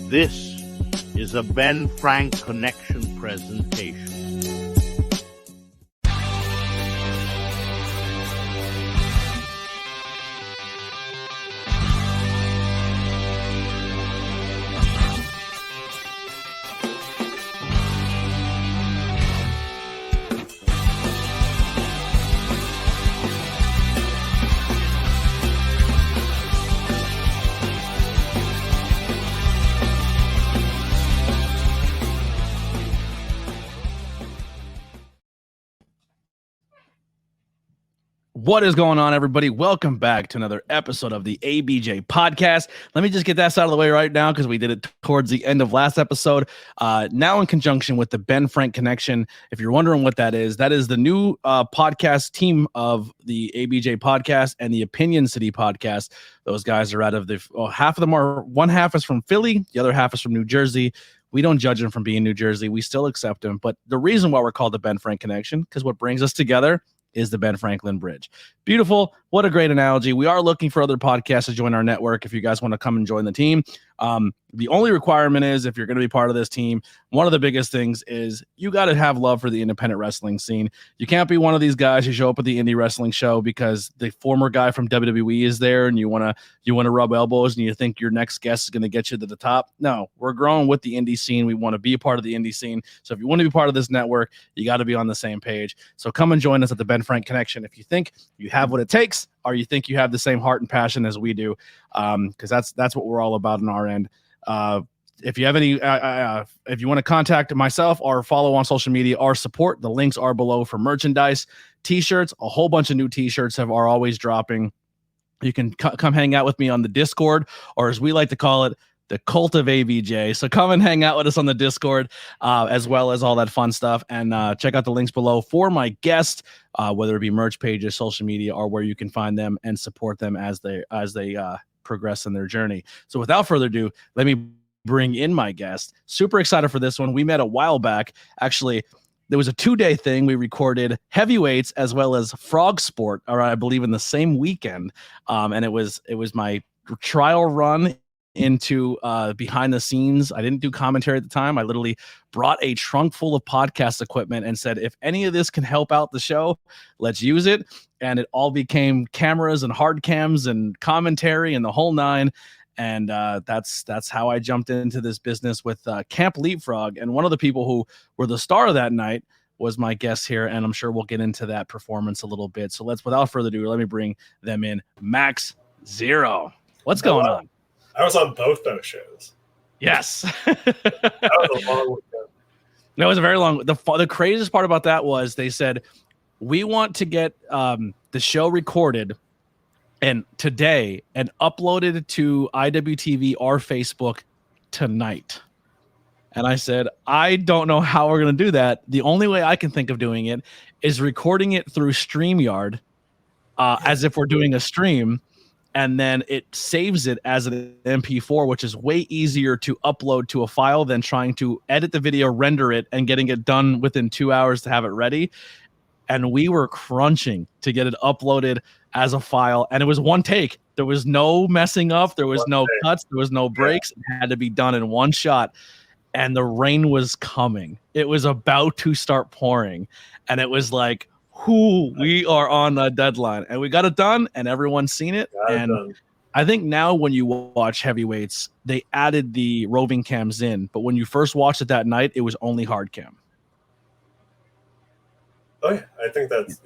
This is a Ben Frank Connection presentation. What is going on, everybody? Welcome back to another episode of the ABJ Podcast. Let me just get that out of the way right now because we did it towards the end of last episode. Now in conjunction with the Ben Frank Connection. If you're wondering what that is the new podcast team of the ABJ Podcast and the Opinion City Podcast. Those guys are out of half of them are, one half is from Philly, the other half is from New Jersey. We don't judge them from being New Jersey. We still accept them. But the reason why we're called the Ben Frank Connection, because what brings us together is the Ben Franklin Bridge. Beautiful. What a great analogy. We are looking for other podcasts to join our network if you guys want to come and join the team. The only requirement is if you're going to be part of this team, one of the biggest things is you got to have love for the independent wrestling scene. You can't be one of these guys who show up at the indie wrestling show because the former guy from WWE is there and you want to rub elbows and you think your next guest is going to get you to the top. No, we're growing with the indie scene. We want to be a part of the indie scene. So if you want to be part of this network, you got to be on the same page. So come and join us at the Ben Frank Connection. If you think you have what it takes, or you think you have the same heart and passion as we do, because that's what we're all about on our end. If you have any, if you want to contact myself or follow on social media or support, the links are below for merchandise, t-shirts. A whole bunch of new t-shirts are always dropping. You can come hang out with me on the Discord, or as we like to call it, the Cult of ABJ. So come and hang out with us on the Discord, as well as all that fun stuff. And check out the links below for my guests, whether it be merch pages, social media, or where you can find them and support them as they progress in their journey. So without further ado, let me bring in my guest. Super excited for this one. We met a while back. Actually, there was a 2-day thing. We recorded heavyweights as well as frog sport, or I believe in the same weekend. And it was my trial run into behind the scenes. I didn't do commentary at the time. I literally brought a trunk full of podcast equipment and said, if any of this can help out the show, let's use it. And it all became cameras and hard cams and commentary and the whole nine. And that's how I jumped into this business with Camp Leapfrog. And one of the people who were the star of that night was my guest here. And I'm sure we'll get into that performance a little bit. So without further ado, let me bring them in. Max Zero. What's going on? I was on both those shows. Yes. That was a long weekend. That was a very long. The craziest part about that was they said, we want to get the show recorded and today and uploaded to IWTV or Facebook tonight. And I said, I don't know how we're going to do that. The only way I can think of doing it is recording it through StreamYard as if we're doing a stream. And then it saves it as an MP4, which is way easier to upload to a file than trying to edit the video, render it, and getting it done within 2 hours to have it ready. And we were crunching to get it uploaded as a file. And it was one take. There was no messing up. There was no cuts. There was no breaks. It had to be done in one shot. And the rain was coming. It was about to start pouring. And it was like, we are on a deadline, and we got it done, and everyone's seen it. I think now when you watch heavyweights, they added the roving cams in, but when you first watched it that night, it was only hard cam. Oh yeah, I think that's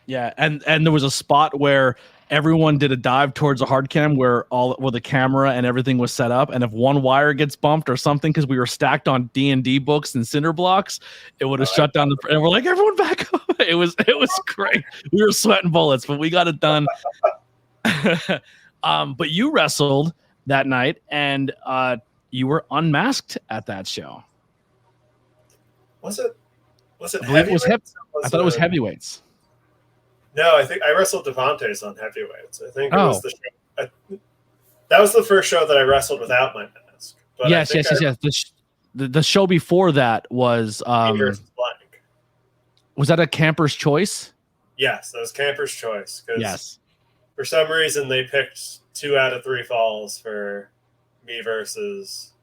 yeah. And there was a spot where everyone did a dive towards a hard cam where the camera and everything was set up, and if one wire gets bumped or something because we were stacked on D&D books and cinder blocks, it would have shut down and we're like, everyone back up. It was great. We were sweating bullets, but we got it done. But you wrestled that night, and you were unmasked at that show. Was it I believe it was I thought it was heavyweights. No, I think I wrestled Devontae's on heavyweights. I think it was the show. That was the first show that I wrestled without my mask. But yes. The show before that was versus Blank. Was that a Camper's Choice? Yes, that was Camper's Choice. Yes. For some reason, they picked 2 out of 3 falls for me versus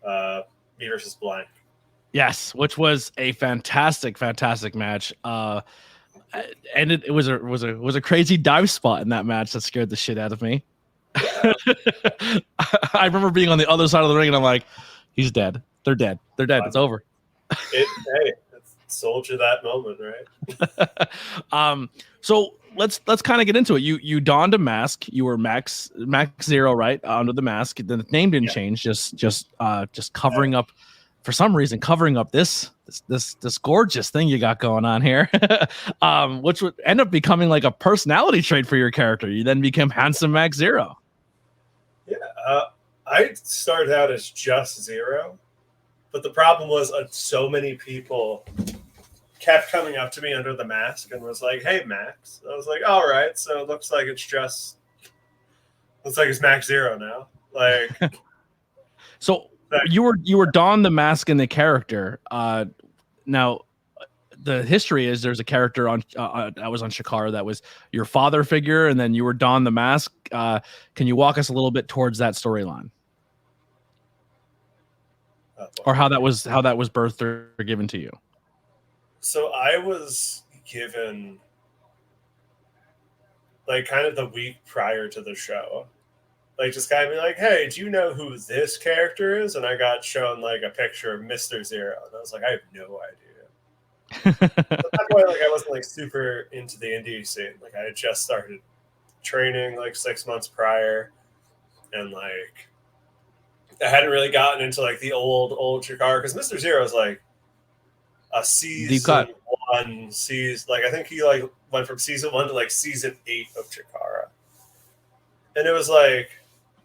Me versus Blank. Yes, which was a fantastic match. And it was a crazy dive spot in that match that scared the shit out of me. Yeah. I remember being on the other side of the ring and I'm like, he's dead. They're dead. It's over. Hey, it sold you that moment, right? So let's kind of get into it. You donned a mask. You were Max Zero, right? Under the mask. The name didn't change. Just covering up, for some reason, covering up this gorgeous thing you got going on here, which would end up becoming like a personality trait for your character. You then became Handsome Max Zero. Yeah, I started out as just Zero, but the problem was so many people kept coming up to me under the mask and was like, "Hey, Max." I was like, "All right, so it looks like it's Max Zero now." Like, so you were donned the mask in the character. Now, the history is there's a character on that was on Shikara that was your father figure, and then you were donned the mask. Can you walk us a little bit towards that storyline, or how that was birthed or given to you? So I was given like kind of the week prior to the show, like just kind of be like, "Hey, do you know who this character is?" And I got shown like a picture of Mr. Zero, and I was like, "I have no idea." At that point, like I wasn't like super into the indie scene. Like I had just started training like 6 months prior, and like I hadn't really gotten into like the old Chikara because Mr. Zero is like a season one season. Like I think he like went from season 1 to like season 8 of Chikara, and it was like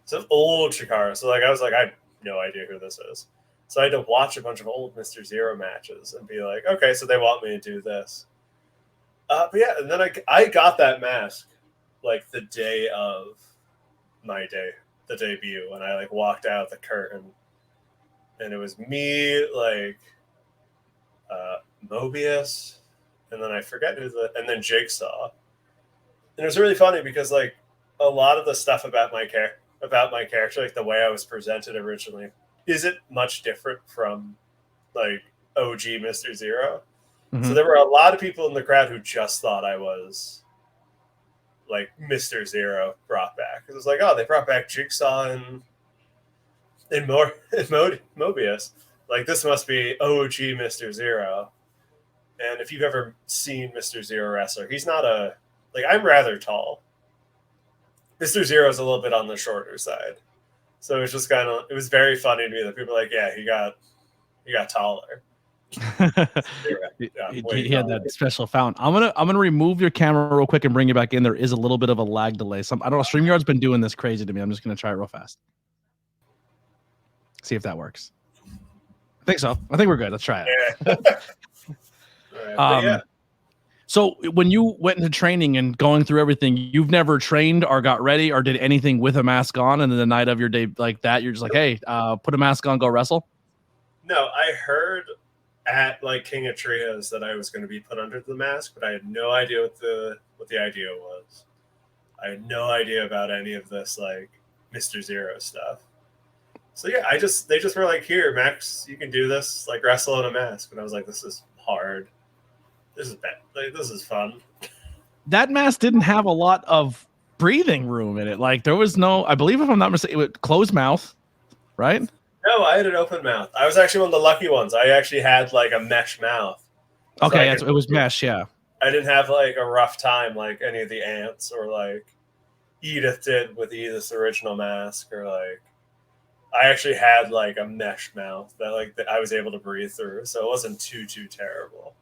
some old Chikara. So like I was like, I have no idea who this is. So I had to watch a bunch of old Mr. Zero matches and be like, okay, so they want me to do this. But yeah, and then I got that mask like the day of the debut, when I like walked out the curtain, and it was me, like Mobius, and then I forget and then Jigsaw. And it was really funny because like a lot of the stuff about my character, like the way I was presented originally, isn't much different from like OG Mr. Zero. Mm-hmm. So there were a lot of people in the crowd who just thought I was like Mr. Zero brought back. It was like, oh, they brought back Jigsaw and Mobius. Like this must be OG Mr. Zero. And if you've ever seen Mr. Zero wrestler, he's not I'm rather tall. Mr. Zero is a little bit on the shorter side. So it was just it was very funny to me that people were like, yeah, he got taller. He had that special fountain. I'm gonna remove your camera real quick and bring you back in. There is a little bit of a lag delay. I don't know. StreamYard's been doing this crazy to me. I'm just gonna try it real fast. See if that works. I think so. I think we're good. Let's try it. Yeah. So when you went into training and going through everything, you've never trained or got ready or did anything with a mask on, and then the night of your day like that, you're just like, hey, put a mask on, go wrestle? No, I heard at like King of Trios that I was going to be put under the mask, but I had no idea what the idea was. I had no idea about any of this like Mr. Zero stuff. So yeah, they just were like, here, Max, you can do this, like wrestle in a mask. And I was like, this is hard. This is bad. Like, this is fun. That mask didn't have a lot of breathing room in it. Like there was no, I believe if I'm not mistaken, it was closed mouth, right? No, I had an open mouth. I was actually one of the lucky ones. I actually had like a mesh mouth. Okay, it was mesh, yeah. I didn't have like a rough time like any of the ants or like Edith did with Edith's original mask, or like I actually had like a mesh mouth that I was able to breathe through, so it wasn't too terrible.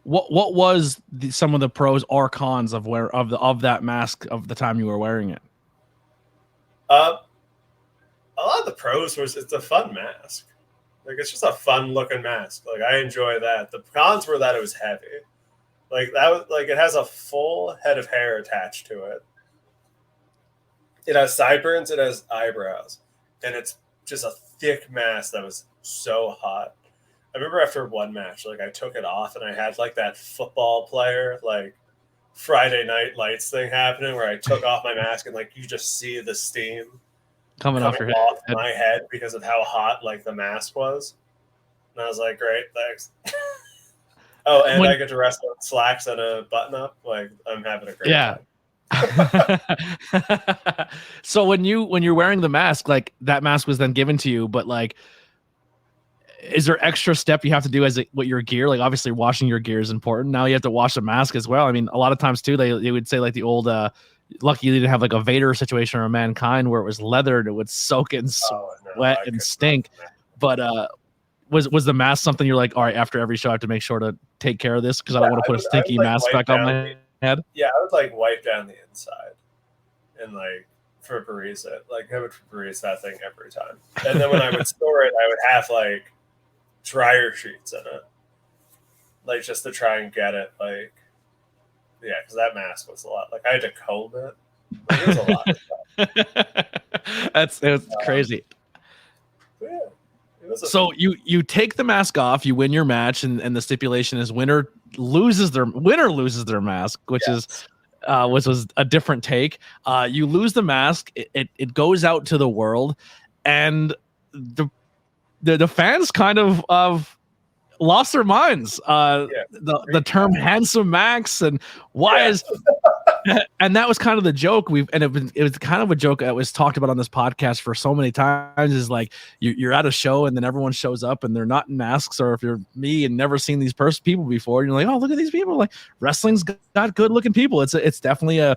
What was some of the pros or cons of that mask of the time you were wearing it? A lot of the pros was it's a fun mask. Like it's just a fun looking mask. Like I enjoy that. The cons were that it was heavy. Like that was like it has a full head of hair attached to it. It has sideburns, it has eyebrows, and it's just a thick mask that was so hot. I remember after one match, like I took it off and I had like that football player, like Friday Night Lights thing happening where I took off my mask and like you just see the steam. coming off your off head. my head because of how hot like the mask was. And I was like, great, thanks. Oh, and I get to wrestle in slacks and a button up. Like, I'm having a great time. So when you're wearing the mask, like that mask was then given to you, but like, is there extra step you have to do what your gear? Like obviously washing your gear is important. Now you have to wash the mask as well. I mean, a lot of times too, they would say like the old, lucky you didn't have like a Vader situation or a Mankind where it was leathered, it would soak and sweat and stink. But was the mask something you're like, all right, after every show I have to make sure to take care of this because I don't want to put a stinky mask back on my head? Yeah, I would like wipe down the inside and like Febreze it. Like I would Febreze that thing every time. And then when I would store it, I would have like dryer sheets in it. Like just to try and get it like because that mask was a lot. Like I had to comb it. Like, it was a lot of stuff. It was crazy. Yeah. So you take the mask off, you win your match, and the stipulation is winner loses their mask, which was a different take. You lose the mask, it goes out to the world, and the fans kind of lost their minds. The term "handsome Max" and why is and that was kind of the joke. It was kind of a joke that was talked about on this podcast for so many times. Is like you're at a show and then everyone shows up and they're not in masks, or if you're me and never seen these people before, and you're like, oh, look at these people. Like wrestling's got good looking people. It's definitely a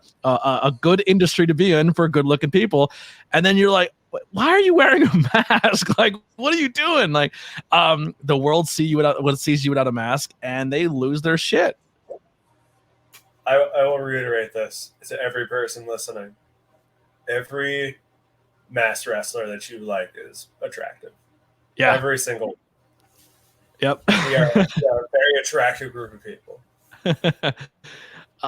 good industry to be in for good looking people. And then you're like, why are you wearing a mask? Like, what are you doing? Like, the world sees you without a mask, and they lose their shit. I will reiterate this to every person listening. Every masked wrestler that you like is attractive. Yeah. Every single one. Yep. We are a very attractive group of people.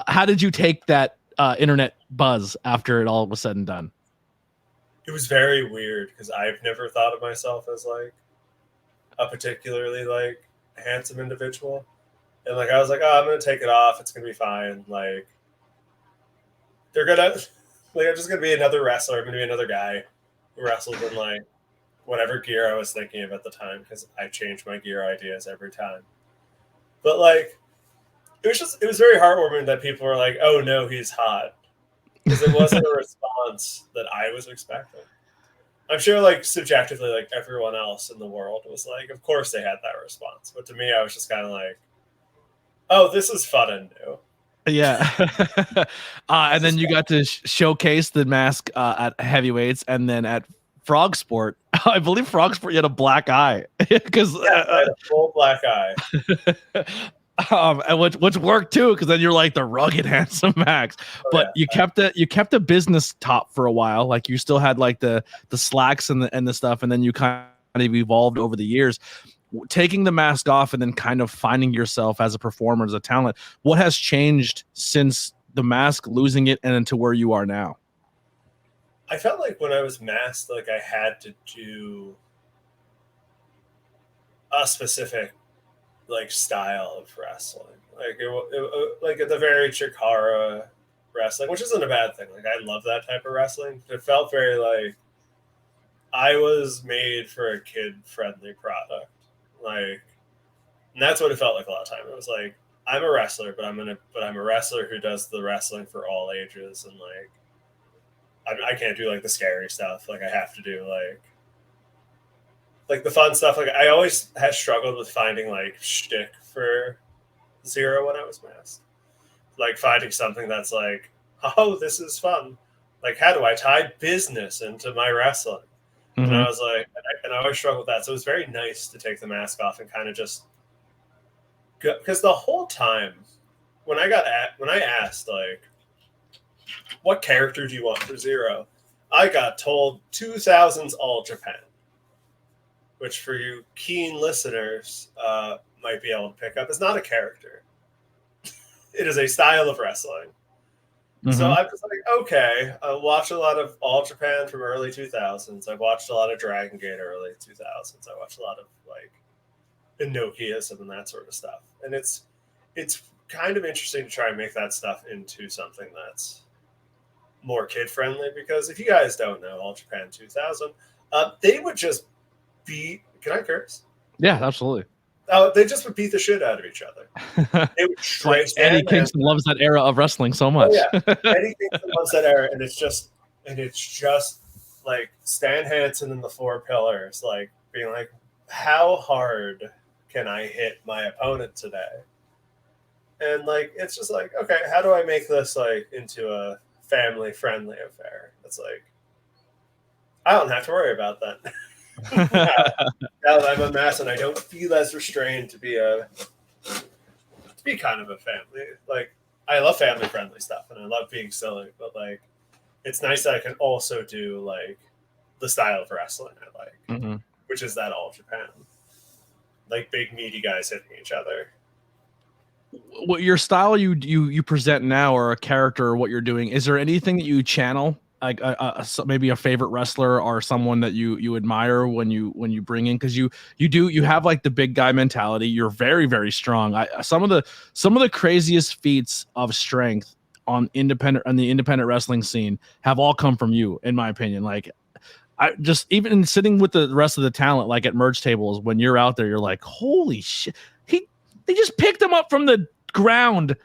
How did you take that internet buzz after it all was said and done? It was very weird because I've never thought of myself as like a particularly like handsome individual. And like I was like, oh, I'm gonna take it off. It's gonna be fine. Like they're gonna like I'm just gonna be another wrestler. I'm gonna be another guy who wrestles in like whatever gear I was thinking of at the time because I change my gear ideas every time. But like it was very heartwarming that people were like, oh no, he's hot. Because it wasn't a response that I was expecting. I'm sure like subjectively like everyone else in the world was like, of course they had that response. But to me, I was just kind of like, oh, this is fun and new. Yeah. And then you got to showcase the mask at heavyweights, and then at Frog Sport, I believe Frog Sport, you had a black eye. Because I had a full black eye. And which worked too, because then you're like the rugged handsome Max. But you kept a business top for a while. Like you still had like the slacks and the stuff, and then you kind of evolved over the years. Taking the mask off and then kind of finding yourself as a performer, as a talent. What has changed since the mask, losing it, and into where you are now? I felt like when I was masked, like I had to do a specific like style of wrestling. Like it like at the very Chikara wrestling, which isn't a bad thing. Like I love that type of wrestling. It felt very like I was made for a kid-friendly product. Like, and that's what it felt like a lot of time. It was like, I'm a wrestler, but I'm a wrestler who does the wrestling for all ages. And like, I can't do like the scary stuff. Like I have to do like the fun stuff. Like I always had struggled with finding like shtick for Zero when I was masked. Like finding something that's like, oh, this is fun. Like, how do I tie business into my wrestling? And I was like, and I always struggled with that. So it was very nice to take the mask off and kind of just go, because the whole time when I asked like, what character do you want for Zero? I got told 2000s All Japan, which for you keen listeners might be able to pick up. It's not a character. It is a style of wrestling. So I was like, okay, I watched a lot of All Japan from early 2000s. I watched a lot of Dragon Gate early 2000s. I watched a lot of like Enochiism and that sort of stuff. And it's kind of interesting to try and make that stuff into something that's more kid friendly, because if you guys don't know All Japan 2000, they would just beat. Can I curse? Yeah, absolutely. Oh, they just would beat the shit out of each other. They would It's like straight Eddie stand Kingston loves that era of wrestling so Oh much. yeah, Eddie Kingston loves that era, and it's just like Stan Hansen and the Four Pillars, like being like, how hard can I hit my opponent today? And like, it's just like, okay, how do I make this like into a family friendly affair? It's like, I don't have to worry about that. now that I'm unmasked and I don't feel as restrained to be kind of a family. Like, I love family friendly stuff and I love being silly, but like, it's nice that I can also do like the style of wrestling I like, which is that All Japan, like big meaty guys hitting each other. What your style you present now, or a character, or what you're doing, is there anything that you channel, like maybe a favorite wrestler or someone that you admire when you bring in? Because you have like the big guy mentality. You're very, very strong. Some of the craziest feats of strength on the independent wrestling scene have all come from you, in my opinion. Like, I just, even sitting with the rest of the talent, like at merge tables, when you're out there, you're like, holy shit, they just picked him up from the ground,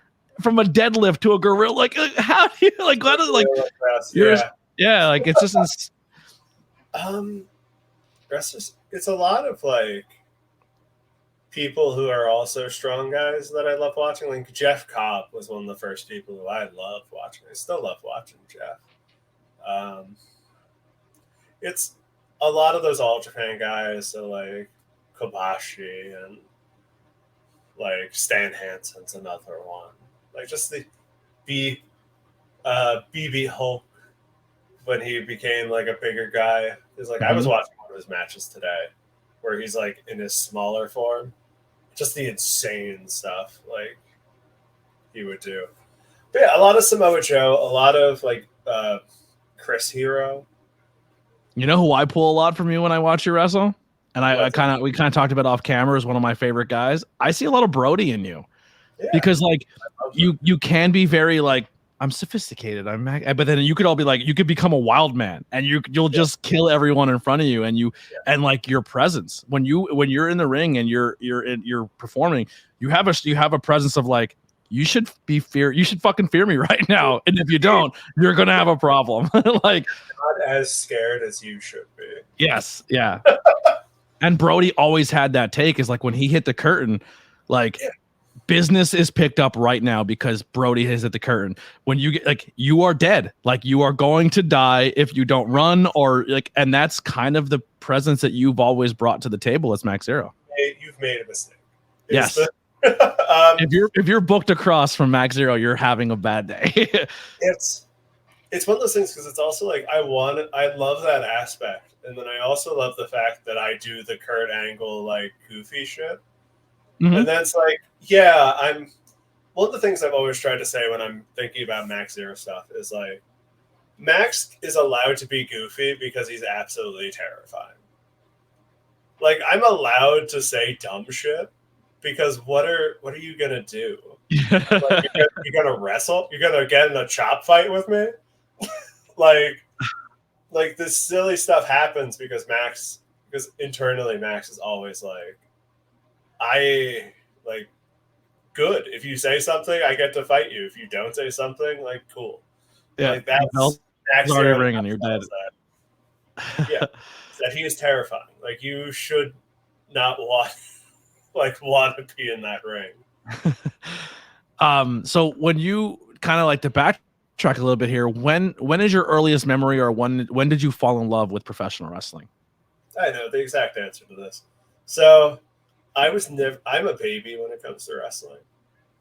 from a deadlift to a gorilla. Like, how do you like? How does like? Yeah, like it's just. It's a lot of like people who are also strong guys that I love watching. Like Jeff Cobb was one of the first people who I loved watching. I still love watching Jeff. It's a lot of those All Japan guys, so like Kobashi and like Stan Hansen's another one. Like just the BB Hulk when he became like a bigger guy. Is like I was watching one of his matches today where he's like in his smaller form. Just the insane stuff like he would do. But yeah, a lot of Samoa Joe, a lot of like Chris Hero. You know who I pull a lot from you when I watch you wrestle? And we kind of talked about off camera, as one of my favorite guys. I see a lot of Brody in you, because like you can be very like, I'm sophisticated, but then you could all be like, you could become a wild man and you'll just kill everyone in front of you, and and like your presence when you're in the ring and you're performing, you have a presence of like, you should fucking fear me right now, and if you don't, you're gonna have a problem. Like, not as scared as you should be. Yes, yeah. And Brody always had that take, is like when he hit the curtain, like business is picked up right now because Brody has hit the curtain. When you get like, you are dead, like you are going to die if you don't run, or like, and that's kind of the presence that you've always brought to the table as Max Zero. You've made a mistake. Yes. If you're booked across from Max Zero, you're having a bad day. It's one of those things, because it's also like I love that aspect, and then I also love the fact that I do the Kurt Angle like goofy shit, and that's like, I'm one of the things I've always tried to say when I'm thinking about Max Zero stuff is like, Max is allowed to be goofy because he's absolutely terrifying. Like, I'm allowed to say dumb shit because what are you gonna do? Like, you're gonna wrestle? You're gonna get in a chop fight with me? like this silly stuff happens because internally Max is always like, I like, good. If you say something, I get to fight you. If you don't say something, like, cool. Yeah, like that's already ringing. You're dead. Yeah, that he is terrifying. Like, you should not want to be in that ring. So when you kind of like to backtrack a little bit here, when is your earliest memory, or when did you fall in love with professional wrestling? I know the exact answer to this. So I'm a baby when it comes to wrestling.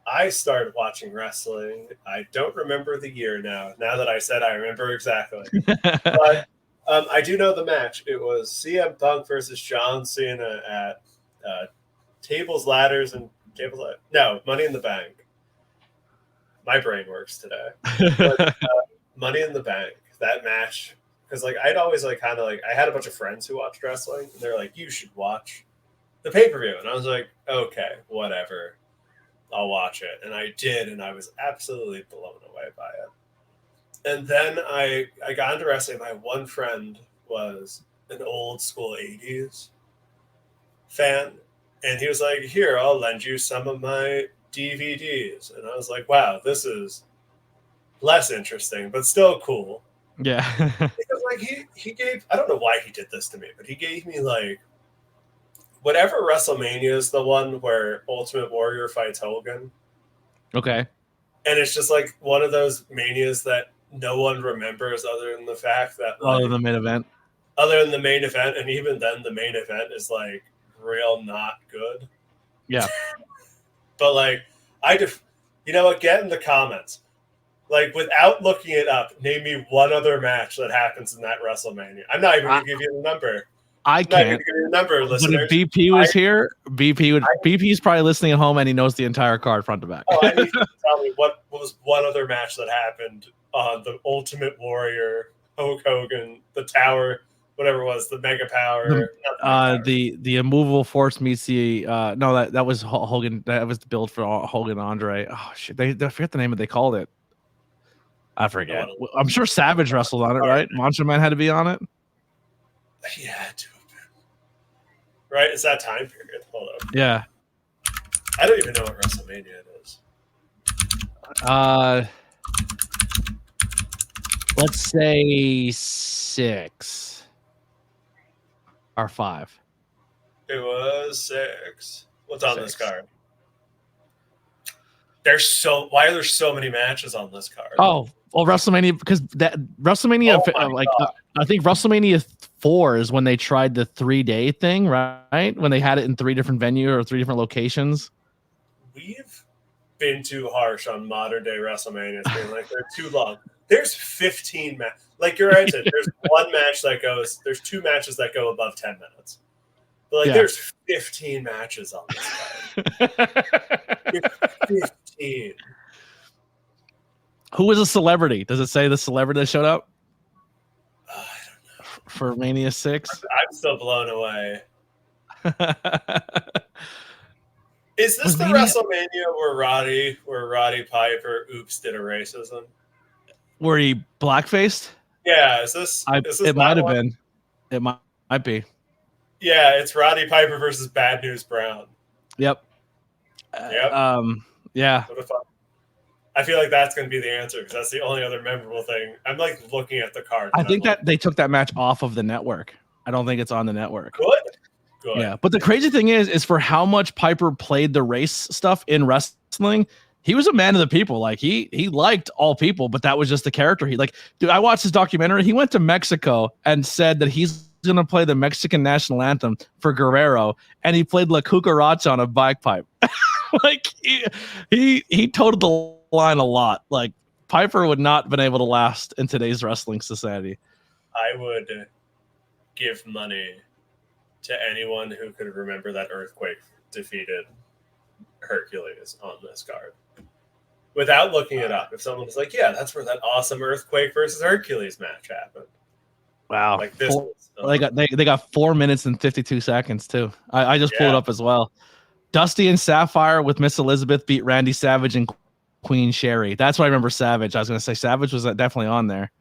I started watching wrestling. I don't remember the year now. Now that I said, I remember exactly. But I do know the match. It was CM Punk versus John Cena at Money in the Bank. My brain works today. But, Money in the Bank, that match, because like I'd always like kind of like, I had a bunch of friends who watched wrestling, and they're like, you should watch the pay-per-view, and I was like, okay, whatever, I'll watch it, and I did, and I was absolutely blown away by it. And then I got into wrestling. My one friend was an old school 80s fan. And he was like, here, I'll lend you some of my DVDs. And I was like, wow, this is less interesting, but still cool. Yeah. Because like he gave, I don't know why he did this to me, but he gave me like whatever WrestleMania is, the one where Ultimate Warrior fights Hogan. Okay. And it's just like one of those manias that no one remembers other than the fact that like, Other than the main event. Other than the main event, and even then the main event is like real not good. Yeah. But like you know what, get in the comments. Like, without looking it up, name me one other match that happens in that WrestleMania. I'm not even going to give you the number. I can't. I'm not going to give you the number, listeners. But if BP was here, BP's probably listening at home and he knows the entire card front to back. Oh, I need you to tell me what was one other match that happened on the Ultimate Warrior, Hulk Hogan, the Tower, whatever it was, the Mega Power. The immovable force meets the no, that was Hogan. That was the build for Hogan Andre. Oh shit, they forget the name of they called it. I forget. I'm sure Savage wrestled on it, right? Macho Man had to be on it. Yeah, had to have been. Right? It's that time period. Hold on. Yeah. I don't even know what WrestleMania it is. Let's say 6 or 5. It was 6. What's on 6. this card? Why are there so many matches on this card? Oh, well, WrestleMania, because that WrestleMania, I think WrestleMania 4 is when they tried the 3-day thing, right? When they had it in 3 different venues or 3 different locations. We've been too harsh on modern day WrestleManias, being like they're too long. There's 15 matches. Like you're right, there's one match that goes. There's 2 matches that go above 10 minutes. But like there's 15 matches on this card. 15. Who was a celebrity? Does it say the celebrity that showed up? I don't know. For Mania 6? I'm still blown away. Is this the Mania... WrestleMania where Roddy Piper did a racism? Were he blackfaced? Yeah, is this it might have been. It might be. Yeah, it's Roddy Piper versus Bad News Brown. Yep. Yeah. What a fun. I feel like that's going to be the answer because that's the only other memorable thing. I'm like looking at the card. I think that they took that match off of the network. I don't think it's on the network. Good. Yeah, but the crazy thing is for how much Piper played the race stuff in wrestling, he was a man of the people. Like he liked all people, but that was just the character. Dude, I watched his documentary. He went to Mexico and said that he's going to play the Mexican national anthem for Guerrero, and he played La Cucaracha on a bagpipe. Like he toed the line a lot. Like Piper would not have been able to last in today's wrestling society. I would give money to anyone who could remember that Earthquake defeated Hercules on this card. Without looking it up. If someone was like, yeah, that's where that awesome Earthquake versus Hercules match happened. Wow. Like this. They got 4 minutes and 52 seconds too. I just pulled it up as well. Dusty and Sapphire with Miss Elizabeth beat Randy Savage and Queen Sherry. That's why I remember Savage. I was going to say Savage was definitely on there.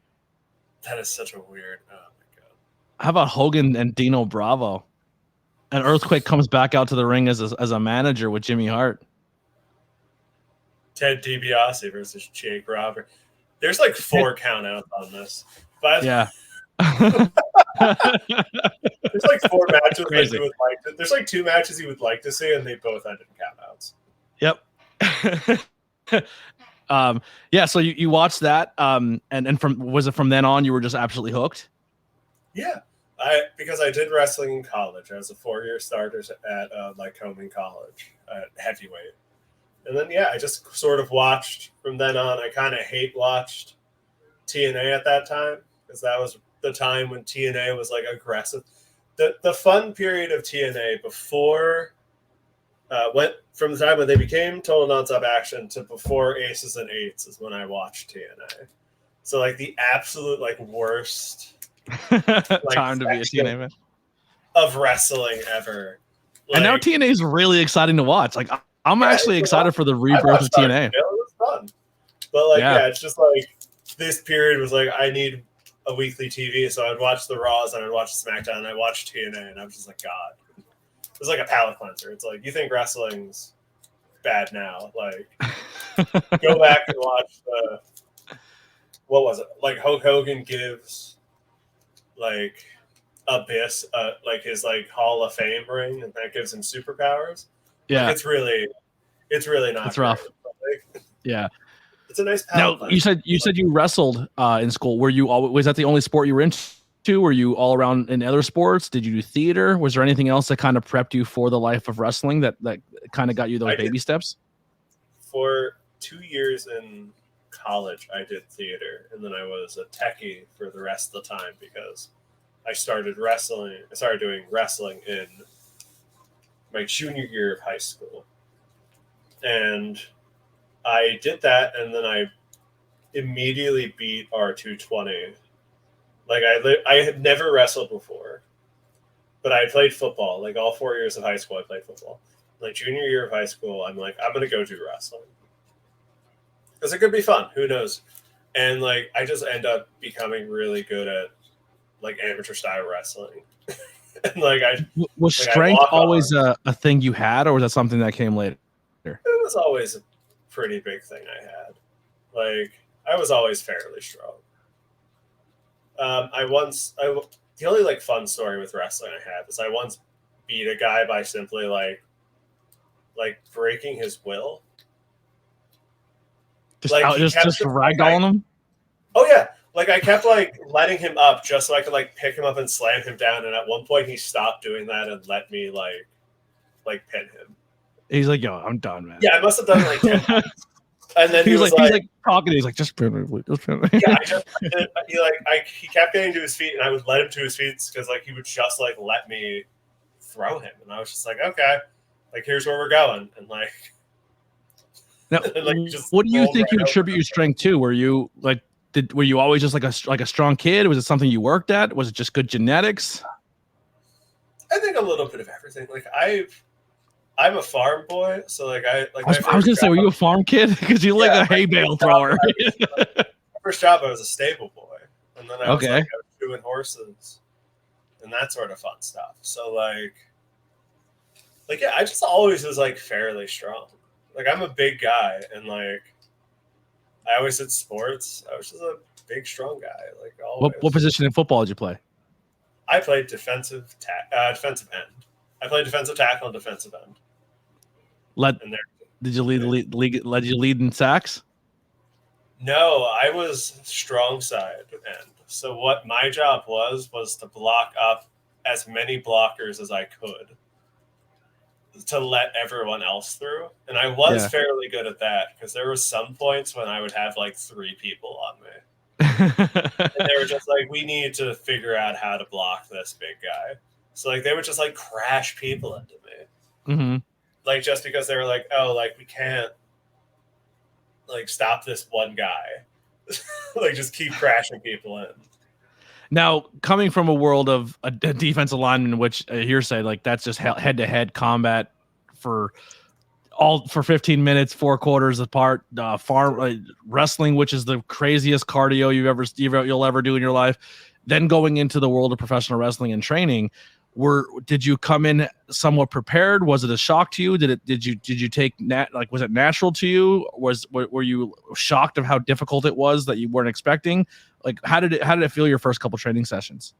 That is such a weird. Oh my god. How about Hogan and Dino Bravo? And Earthquake comes back out to the ring as a manager with Jimmy Hart. Ted DiBiase versus Jake Robert. There's like 4 countouts on this. But yeah. There's like 4 matches that you would like to, there's like 2 matches you would like to see, and they both ended in countouts. Yep. Yeah, so you watched that, and was it from then on you were just absolutely hooked? Yeah. Because I did wrestling in college. I was a 4-year starter at Lycoming College at heavyweight. And then, I just sort of watched from then on. I kind of watched TNA at that time because that was the time when TNA was like aggressive. The fun period of TNA before went from the time when they became Total Nonstop Action to before Aces and Eights is when I watched TNA. So like the absolute like worst time to be a TNA man of wrestling ever. Like, and now TNA is really exciting to watch. Like I'm actually excited for the rebirth of TNA. It was fun, but it's just like this period was like, I need a weekly TV, so I'd watch the Raws and I'd watch SmackDown and I watched TNA, and I was just like, God, it was like a palate cleanser. It's like, you think wrestling's bad now? Like, go back and watch the, what was it? Like Hulk Hogan gives like Abyss like his like Hall of Fame ring, and that gives him superpowers. Yeah, like, it's really not. It's rough. Like, yeah. It's a nice palate. Now, you said you wrestled in school. Were you was that the only sport you were into? Were you all around in other sports? Did you do theater? Was there anything else that kind of prepped you for the life of wrestling that kind of got you those baby steps? For 2 years in college, I did theater, and then I was a techie for the rest of the time because I started doing wrestling in my junior year of high school. And I did that, and then I immediately beat R220. Like, I had never wrestled before, but I played football. Like, all 4 years of high school, I played football. Like, junior year of high school, I'm like, I'm going to go do wrestling. Because it could be fun. Who knows? And, like, I just end up becoming really good at, like, amateur-style wrestling. And, like, was strength always a thing you had, or was that something that came later? It was always a pretty big thing I had. Like, I was always fairly strong. The only like fun story with wrestling I have is I once beat a guy by simply like breaking his will. Just ragdolling him. Oh yeah, like I kept like letting him up just so I could like pick him up and slam him down. And at one point he stopped doing that and let me like pin him. He's like, "Yo, I'm done, man." Yeah, I must have done it like 10 times. And then he was like talking. He's like, "Just pin me, just pin me." Yeah, he kept getting to his feet, and I would let him to his feet because like he would just like let me throw him, and I was just like, okay, like here's where we're going, and like. Now, and, like, what do you think you attribute your strength to? Were you were you always just like a strong kid? Was it something you worked at? Was it just good genetics? I think a little bit of everything. Like I'm a farm boy, so like I was gonna say, were you a farm kid? Because you like a hay bale thrower. My first job, I was a stable boy, and then I was doing horses and that sort of fun stuff. So like yeah, I just always was like fairly strong. Like I'm a big guy, and like I always did sports. I was just a big, strong guy. Like always. What position in football did you play? I played defensive end. I played defensive tackle and defensive end. Did you lead the league? Led you lead in sacks? No, I was strong side end. So what my job was to block up as many blockers as I could to let everyone else through. And I was fairly good at that because there were some points when I would have like 3 people on me. And they were just like, we need to figure out how to block this big guy. So like they would just like crash people into me. Mm-hmm. Like just because they were like, oh, like we can't like stop this one guy. Like just keep crashing people in. Now, coming from a world of a defensive lineman, which hearsay, like that's just head-to-head combat for 15 minutes, 4 quarters apart. Wrestling, which is the craziest cardio you'll ever do in your life. Then going into the world of professional wrestling and training, did you come in somewhat prepared? Was it a shock to you? Did you take was it natural to you? Were you shocked of how difficult it was that you weren't expecting? Like how did it feel your first couple training sessions?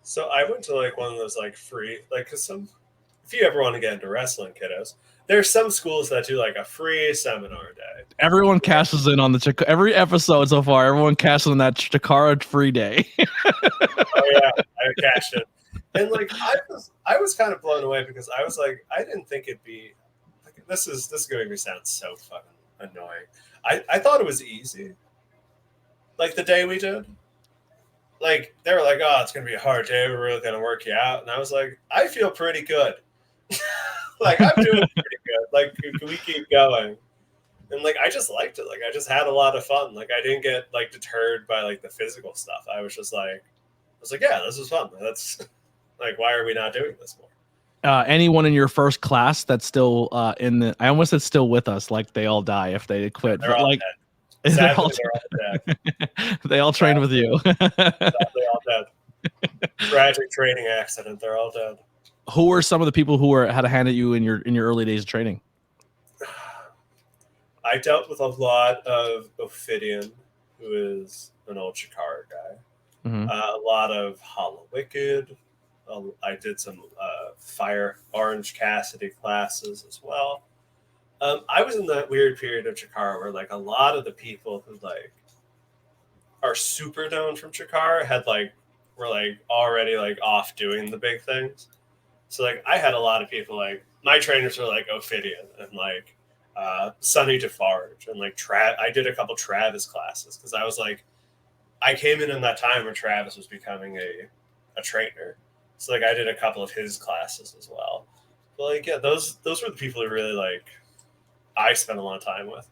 So I went to like one of those like free, like cause if you ever want to get into wrestling, kiddos, there's some schools that do like a free seminar day. Everyone cashes in on every episode so far. Everyone cashes in that Chikara free day. Oh yeah, I cashed it. And like I was kind of blown away because I was like, I didn't think it'd be like this is going to make me sound so fucking annoying. I thought it was easy. Like the day we did. Like they were like, oh, it's gonna be a hard day, we're really gonna work you out. And I was like, I feel pretty good. Like I'm doing pretty good. Like can we keep going? And like I just liked it. Like I just had a lot of fun. Like I didn't get like deterred by like the physical stuff. I was like, yeah, this is fun. That's like, why are we not doing this more? Anyone in your first class that's still I almost said still with us, like they all die if they quit. They're all dead. Sadly, they're all dead. They all trained with you. Sadly, all dead. Tragic training accident. They're all dead. Who were some of the people who had a hand at you in your early days of training? I dealt with a lot of Ophidian, who is an old Chikara guy. Mm-hmm. A lot of Hollow Wicked. I did some Fire Orange Cassidy classes as well. I was in that weird period of Chikara where like a lot of the people who like are super known from Chikara were like already like off doing the big things. So like I had a lot of people like my trainers were like Ophidian and like Sonny Defarge and like I did a couple Travis classes because I was like I came in that time where Travis was becoming a trainer. So like I did a couple of his classes as well. But like yeah, those were the people who really like I spent a lot of time with.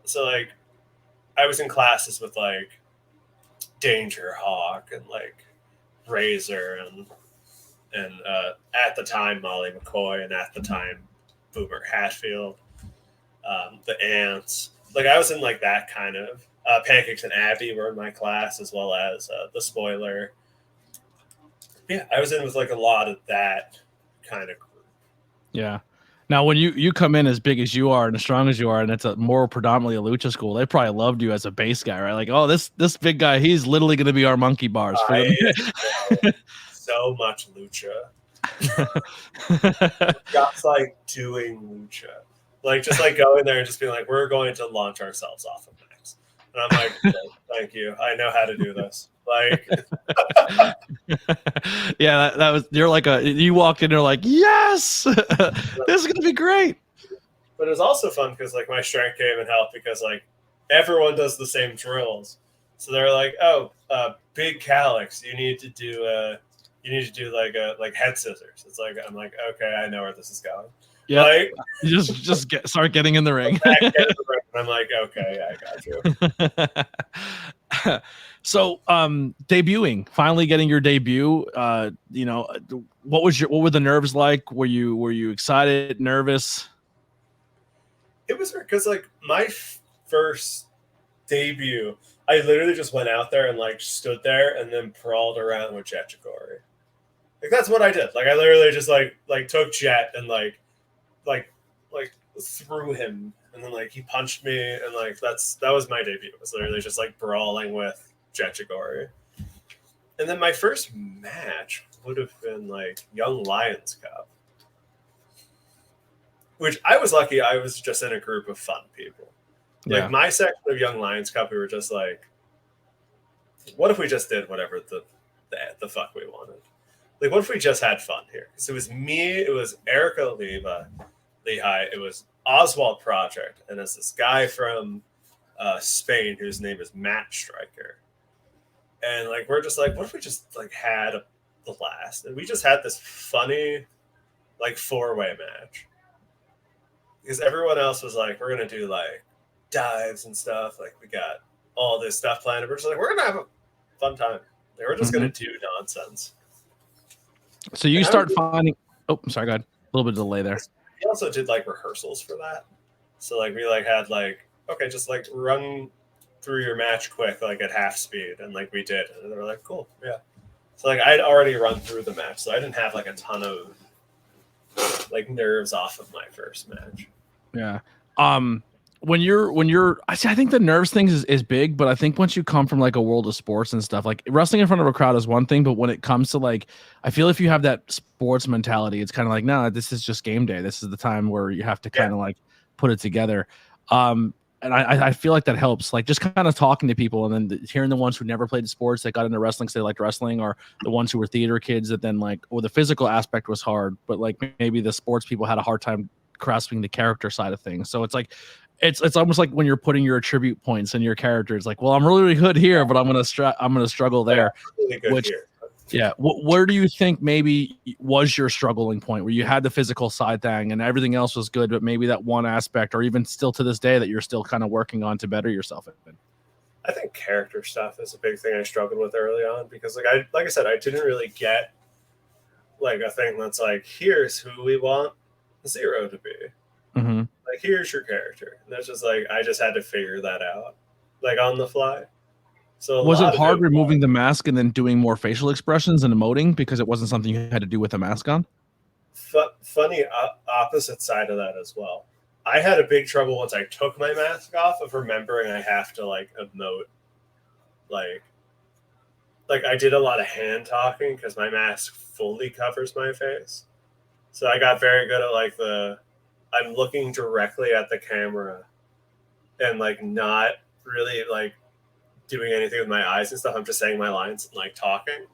So like I was in classes with like Danger Hawk and like Razor and at the time Molly McCoy and at the time Boomer Hatfield, the Ants. Like I was in like that kind of Pancakes and Abby were in my class as well as the Spoiler. Yeah, I was in with like a lot of that kind of group. Yeah. Now, when you come in as big as you are and as strong as you are, and it's a more predominantly a lucha school, they probably loved you as a base guy, right? Like, oh, this big guy, he's literally going to be our monkey bars. For so much lucha. Just like doing lucha, like just like going there and just being like, we're going to launch ourselves off of Max, and I'm like, oh, thank you, I know how to do this. Like, yeah, that was you're like you walked in, you're like, yes, this is gonna be great. But it was also fun because like my strength came and helped because like everyone does the same drills, so they're like, oh, big calyx, you need to do like head scissors. It's like I'm like, okay, I know where this is going. Yeah, like, you just start getting in the ring. I'm like, okay, I got you. So, debuting, finally getting your debut. What were the nerves like? Were you excited, nervous? It was because like my first debut, I literally just went out there and like stood there and then crawled around with Jet Chikori. Like that's what I did. Like I literally just like took Jet and like threw him and then like he punched me and like that was my debut. It was literally just like brawling with Jet Chikori. And then my first match would have been like Young Lions Cup, which I was lucky I was just in a group of fun people. Like my section of Young Lions Cup, we were just like, what if we just did whatever the fuck we wanted? Like, what if we just had fun here? Because it was me, it was Erica Lehigh, it was Oswald Project, and it's this guy from Spain whose name is Matt Stryker. And like we're just like, what if we just like had a blast? And we just had this funny like 4-way match. Because everyone else was like, we're gonna do like dives and stuff. Like we got all this stuff planned. And we're just like, we're gonna have a fun time. Like, we're just gonna do nonsense. So you start finding. Oh, I'm sorry. Go ahead. A little bit of delay there. We also did like rehearsals for that. So like we like had like, okay, just like run through your match quick, like at half speed, and like we did, and they were like, cool, yeah. So like I'd already run through the match, so I didn't have like a ton of like nerves off of my first match. Yeah. When you're I think the nerves thing is big, but I think once you come from like a world of sports and stuff, like wrestling in front of a crowd is one thing, but when it comes to like, I feel if you have that sports mentality, it's kind of like, no, this is just game day. This is the time where you have to kind of like put it together. And I feel like that helps, like just kind of talking to people and then hearing the ones who never played sports that got into wrestling because they liked wrestling, or the ones who were theater kids that then like, the physical aspect was hard, but like maybe the sports people had a hard time grasping the character side of things. So it's like, it's almost like when you're putting your attribute points in your character, it's like, well, I'm really good here, but I'm gonna struggle there. Really good here. Yeah. Where do you think maybe was your struggling point where you had the physical side thing and everything else was good, but maybe that one aspect, or even still to this day, that you're still kind of working on to better yourself in? I think character stuff is a big thing I struggled with early on because like I said, I didn't really get like a thing that's like, here's who we want Zero to be. Mm-hmm. Like, here's your character. And that's just like, I just had to figure that out. like on the fly. So was it hard removing the mask and then doing more facial expressions and emoting because it wasn't something you had to do with a mask on? Funny opposite side of that as well. I had a big trouble once I took my mask off of remembering I have to like emote, like I did a lot of hand talking because my mask fully covers my face. So I got very good at like I'm looking directly at the camera and like not really like doing anything with my eyes and stuff. I'm just saying my lines and like talking.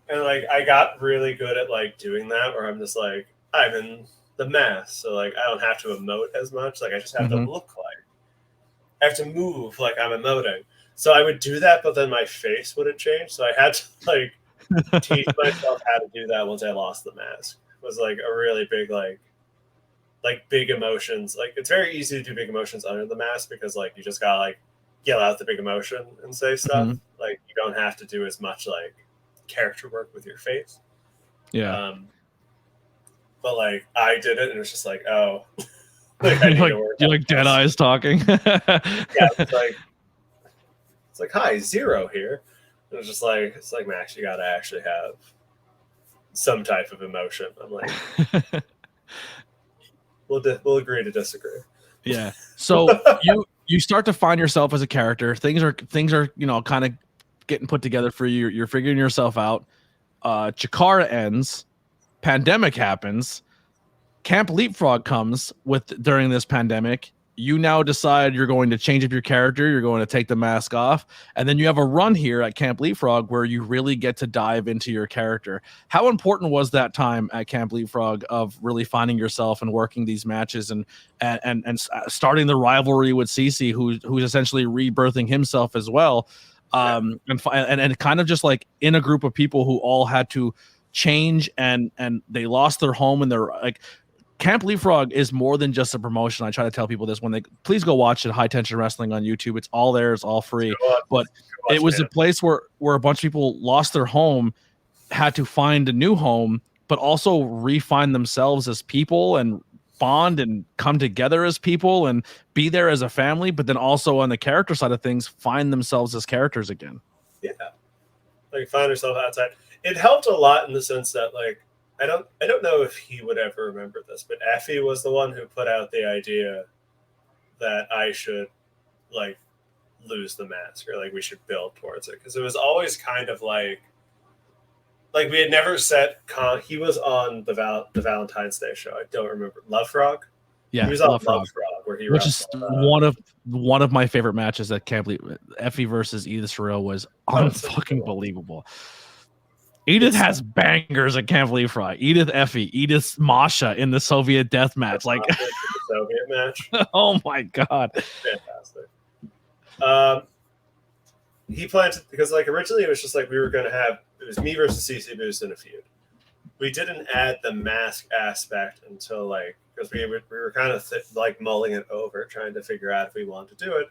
And like I got really good at like doing that where I'm just like, I'm in the mask. So like I don't have to emote as much. Like I just have to look like I have to move like I'm emoting. So I would do that, but then my face wouldn't change. So I had to like teach myself how to do that once I lost the mask. It was like a really big like big emotions. Like it's very easy to do big emotions under the mask because like you just gotta like yell out the big emotion and say stuff. Like you don't have to do as much like character work with your face. Yeah. But like I did it and it was just like, oh, like I need to work. You're like dead eyes talking. Yeah, it's like hi, Zero here. And it's like Max, you gotta actually have some type of emotion. I'm like, we'll agree to disagree. Yeah. So you start to find yourself as a character. Things are kind of getting put together for you. You're figuring yourself out. Chikara ends. Pandemic happens. Camp Leapfrog comes during this pandemic. You now decide you're going to change up your character. You're going to take the mask off. And then you have a run here at Camp Leapfrog where you really get to dive into your character. How important was that time at Camp Leapfrog of really finding yourself and working these matches and starting the rivalry with Cece, who's essentially rebirthing himself as well? And kind of just like in a group of people who all had to change and they lost their home and they're like, Camp Leapfrog is more than just a promotion. I try to tell people this when please go watch it. High Tension Wrestling on YouTube. It's all there. It's all free. But it was a place where a bunch of people lost their home, had to find a new home, but also refine themselves as people and bond and come together as people and be there as a family. But then also on the character side of things, find themselves as characters again. Yeah, like find yourself outside. It helped a lot in the sense that like I don't know if he would ever remember this, but Effie was the one who put out the idea that I should like lose the mask or like we should build towards it because it was always kind of like we had never set he was on the Valentine's Day show. I don't remember Love Frog. Yeah, he was on Love Frog where he which is one of my favorite matches at Camp Leapfrog. Effie versus Edith Surreal was unfucking believable. Edith has bangers at Camp Leapfrog. Edith Effie, Edith Masha in the Soviet death match. Like the Soviet match. Oh my god. Fantastic. He planned to, because like originally it was just like we were gonna have it was me versus CC Boost in a feud. We didn't add the mask aspect until like because we were kind of like mulling it over, trying to figure out if we wanted to do it.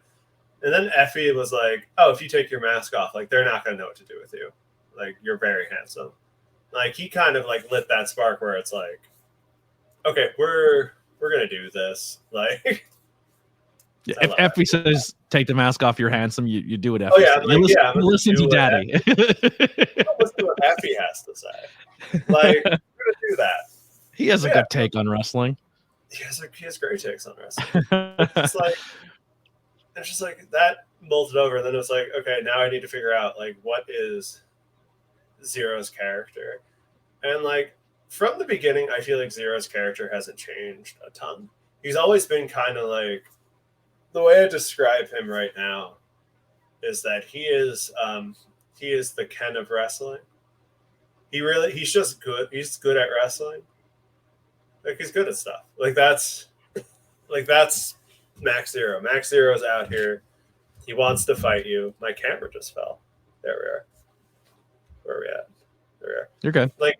And then Effie was like, "Oh, if you take your mask off, like they're not gonna know what to do with you. Like you're very handsome." Like he kind of like lit that spark where it's like, "Okay, we're gonna do this." Like, yeah, if Effie says, "Take the mask off, you're handsome," you do it. Effie. Oh yeah, like, listen to Daddy. Let's do what Effie has to say. Like, we're gonna do that. He has a good take on wrestling. He has great takes on wrestling. It's just like that molded over, and then it was like, okay, now I need to figure out like what is Zero's character. And like from the beginning, I feel like Zero's character hasn't changed a ton. He's always been kind of like the way I describe him right now is that he is the Ken of wrestling. He's just good. He's good at wrestling. Like he's good at stuff. Like that's Max Zero. Max Zero's out here. He wants to fight you. My camera just fell. There we are. Where are we at? There we are. You're good. Like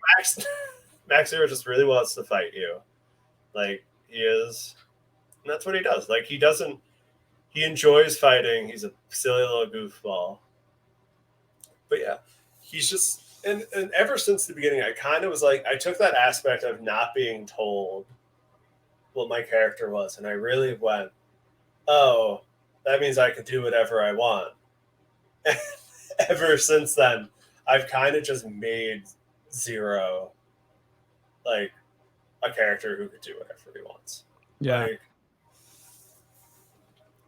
Max Zero just really wants to fight you. Like he is, and that's what he does. Like he enjoys fighting. He's a silly little goofball. But yeah, he's just and ever since the beginning, I kind of was like, I took that aspect of not being told what my character was, and I really went, oh, that means I can do whatever I want. Ever since then, I've kind of just made Zero like a character who could do whatever he wants. Yeah. Like,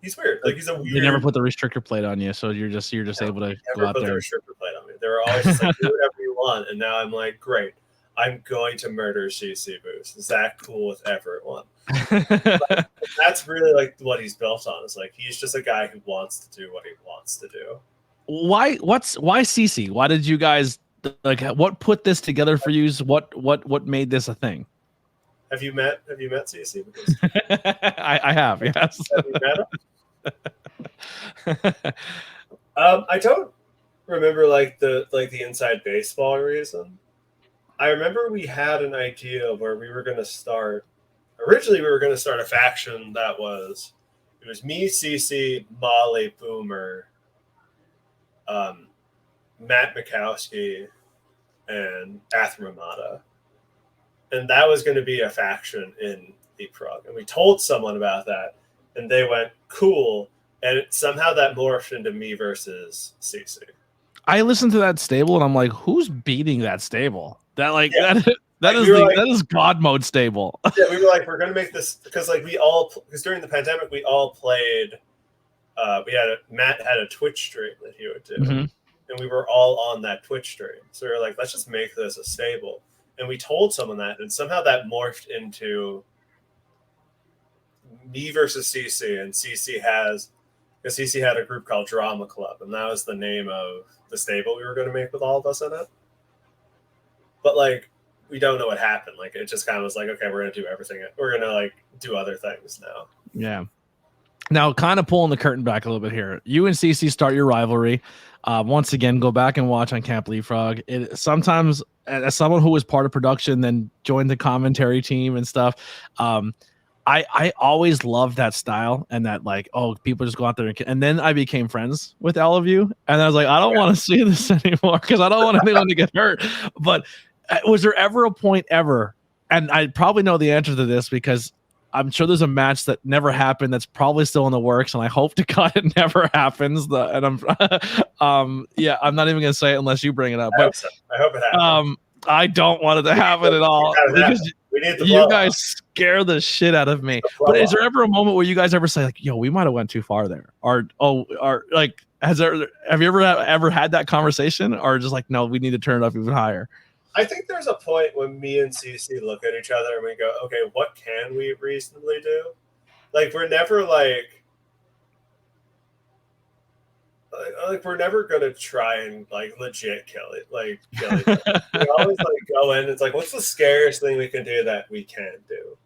he's weird. Like, he's a weird. They never put the restrictor plate on you, so you're just able to go out put there. The restrictor plate on me. They were always just like, do whatever you want. And now I'm like, great. I'm going to murder CC Boost. Is that cool with everyone? Like, that's really like what he's built on. Is like he's just a guy who wants to do what he wants to do. Why CC? Why did you guys like? What put this together for you? What made this a thing? Have you met CC? Because I have. Yes. Have you met him? I don't remember like the inside baseball reason. I remember we had an idea where we were going to start. Originally, we were going to start a faction that was me, CC, Molly, Boomer, Matt Mikowski, and Athramata. And that was going to be a faction in Leapfrog. And we told someone about that, and they went, cool. And somehow that morphed into me versus CC. I listened to that stable, and I'm like, who's beating that stable? That that is God mode stable. Yeah, we were like, we're going to make this because because during the pandemic we all played. Matt had a Twitch stream that he would do, and we were all on that Twitch stream. So we were like, let's just make this a stable. And we told someone that, and somehow that morphed into me versus CC, and CC had a group called Drama Club, and that was the name of the stable we were going to make with all of us in it. But like, we don't know what happened. Like, it just kind of was like, okay, we're going to do everything. We're going to like do other things now. Yeah. Now, kind of pulling the curtain back a little bit here. You and CC start your rivalry. Once again, go back and watch on Camp Leapfrog. It sometimes, as someone who was part of production, then joined the commentary team and stuff, I always loved that style and that like, oh, people just go out there and then I became friends with all of you, and I was like, I don't want to see this anymore because I don't want anyone to get hurt. But was there ever a point ever, and I probably know the answer to this because I'm sure there's a match that never happened that's probably still in the works, and I hope to God it never happens. I'm not even gonna say it unless you bring it up. But I hope it happens. I don't want it to happen at all because you guys scare the shit out of me. But is there ever a moment where you guys ever say like, "Yo, we might have went too far there," or like have you ever had that conversation, or just like, no, we need to turn it up even higher? I think there's a point when me and CC look at each other and we go, okay, what can we reasonably do? Like, we're never like we're never going to try and like legit kill it. Like, kill it. We always like go in. It's like, what's the scariest thing we can do that we can do?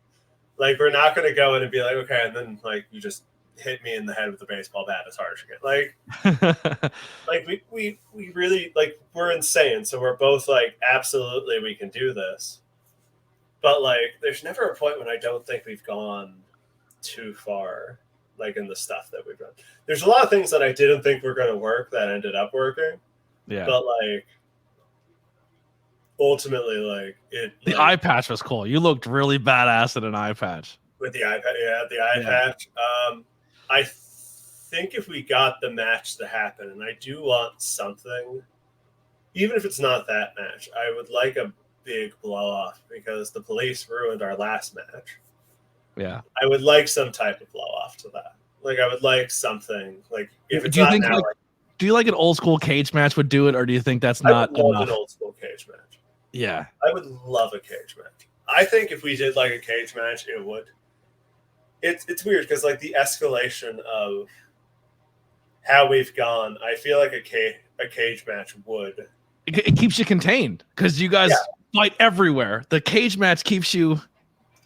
Like, we're not going to go in and be like, okay, and then like you just hit me in the head with a baseball bat as hard as you can. Like we really like, we're insane, so we're both like, absolutely we can do this. But like, there's never a point when I don't think we've gone too far, like in the stuff that we've done. There's a lot of things that I didn't think were going to work that ended up working. Yeah. But like, ultimately, like the eye patch was cool. You looked really badass in an eye patch. With the eye patch, the eye patch. I think if we got the match to happen, and I do want something, even if it's not that match, I would like a big blow off because the police ruined our last match. Yeah. I would like some type of blow off to that. Like, I would like something. Like, if it's not now, do you like an old school cage match would do it, or do you think that's not enough? I would love an old school cage match. Yeah. I would love a cage match. I think if we did like a cage match, it would. It's weird because like the escalation of how we've gone, I feel like a cage match would. It keeps you contained because you guys fight everywhere. The cage match keeps you.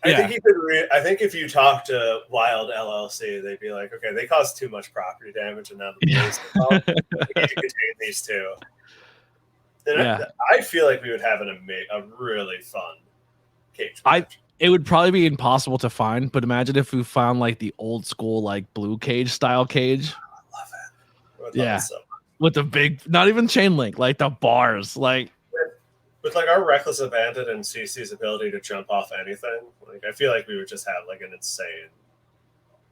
I think you could. I think if you talk to Wild LLC, they'd be like, okay, they caused too much property damage, and now the police we need to contain these two. And I feel like we would have a really fun cage match. It would probably be impossible to find, but imagine if we found like the old school like blue cage style cage. I love it. I would love it so much. With the big, not even chain link, like the bars, like with like our reckless abandon and CC's ability to jump off anything. Like, I feel like we would just have like an insane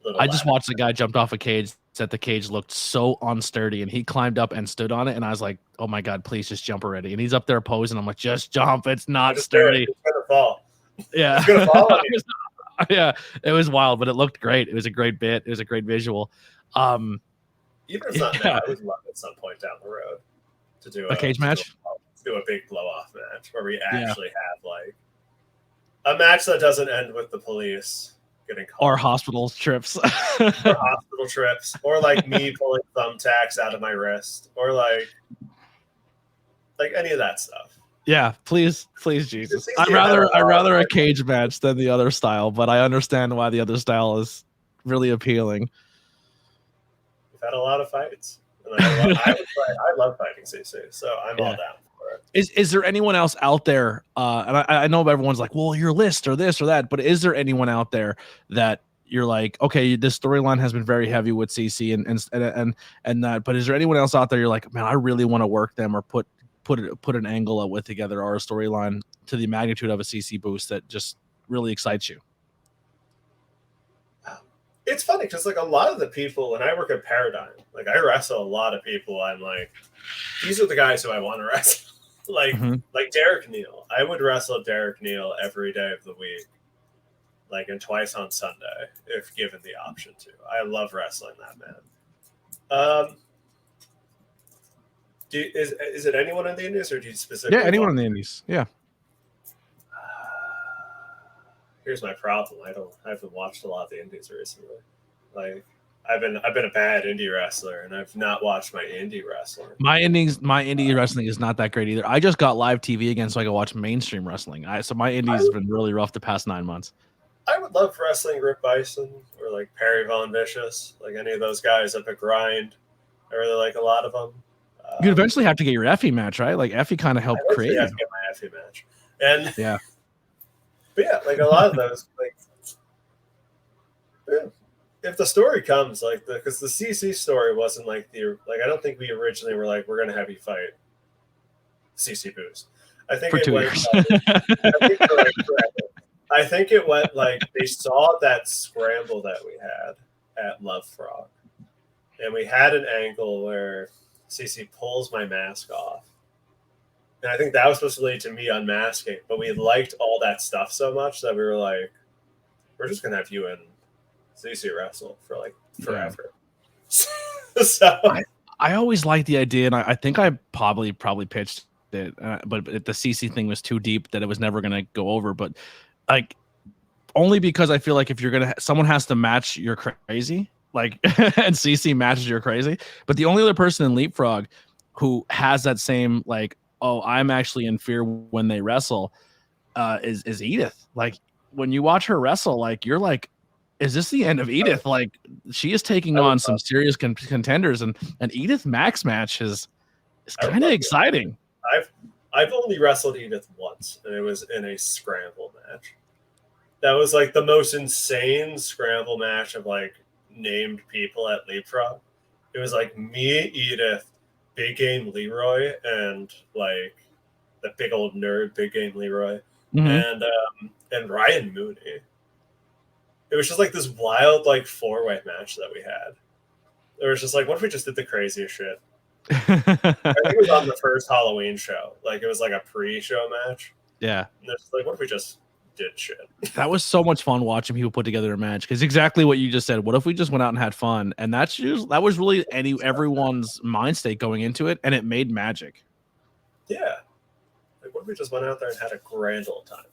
little. I just watched the guy jumped off a cage that the cage looked so unsturdy, and he climbed up and stood on it, and I was like, oh my God, please just jump already. And he's up there posing. I'm like, just jump. It's not sturdy. It's going to fall. Yeah. It's going to fall on you. Yeah, it was wild, but it looked great. It was a great bit. It was a great visual. Even if it's not now, I would love at some point down the road to do a cage match. Do a big blow-off match where we actually have like a match that doesn't end with the police getting called, or hospital trips, or like me pulling thumbtacks out of my wrist, or like any of that stuff. Yeah, please, Jesus. I'd rather a cage match than the other style, but I understand why the other style is really appealing. We've had a lot of fights, and I love fighting CC, so I'm all down for it. Is there anyone else out there? And I know everyone's like, well, your list or this or that, but is there anyone out there that you're like, okay, this storyline has been very heavy with CC and that, but is there anyone else out there you're like, man, I really want to work them or put an angle with together or a storyline to the magnitude of a CC boost that just really excites you? It's funny because like a lot of the people, when I work at Paradigm, like I wrestle a lot of people. I'm like, these are the guys who I want to wrestle. Like Derek Neal. I would wrestle Derek Neal every day of the week, like, and twice on Sunday if given the option to. I love wrestling that man. Is it anyone in the Indies, or do you specifically? Yeah, anyone in the Indies. Yeah. Here's my problem. I haven't watched a lot of the Indies recently. Like I've been a bad indie wrestler, and I've not watched my indie wrestling. My indie wrestling is not that great either. I just got live TV again so I can watch mainstream wrestling. So my indies has been really rough the past 9 months. I would love wrestling Rick Bison or like Perry Von Vicious, like any of those guys up at Grind. I really like a lot of them. You'd eventually have to get your Effie match, right? Like Effie kind of helped create. I have to get my Effie match, and yeah. But yeah, like a lot of those, like, yeah, if the story comes, like, because the CC story wasn't like I don't think we originally were like, we're gonna have you fight CC Boost. I think for it 2 went, years. I think it went like they saw that scramble that we had at Love Frog, and we had an angle where CC pulls my mask off. And I think that was supposed to lead to me unmasking, but we liked all that stuff so much that we were like, we're just gonna have you and CC wrestle for like forever. Yeah. So I always liked the idea, and I think I probably pitched it, but the CC thing was too deep that it was never gonna go over. But like, only because I feel like if you're gonna, someone has to match your crazy, like, and CC matches your crazy. But the only other person in Leapfrog who has that same like, oh, I'm actually in fear when they wrestle, is Edith. Like when you watch her wrestle, like you're like, is this the end of Edith? Like she is taking on some serious contenders, and Edith Max match is kind of exciting. I've only wrestled Edith once, and it was in a scramble match. That was like the most insane scramble match of like named people at Leapfrog. It was like me, Edith, Big Game Leroy, and like the big old nerd Big Game Leroy, and Ryan Mooney. It was just like this wild like 4-way match that we had. It was just like, what if we just did the craziest shit? I think it was on the first Halloween show. Like it was like a pre-show match. Yeah. And it's like, what if we just did shit? That was so much fun watching people put together a match, because exactly what you just said. What if we just went out and had fun? And that was really everyone's mind state going into it, and it made magic. Yeah. Like what if we just went out there and had a grand old time?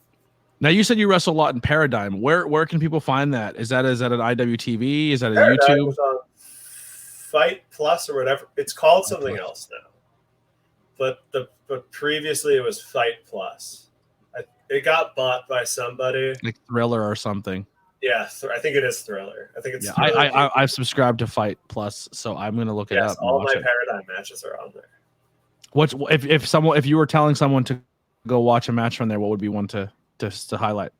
Now you said you wrestle a lot in Paradigm. Where can people find that? Is that an IWTV? Is that a Paradigm YouTube? Was on Fight Plus or whatever. It's called something else now. But previously it was Fight Plus. It got bought by somebody. Like Thriller or something. Yeah, I think it is Thriller. I think it's. Yeah, I've subscribed to Fight Plus, so I'm gonna look it up. All my Paradigm matches are on there. If you were telling someone to go watch a match from there, what would be one to highlight?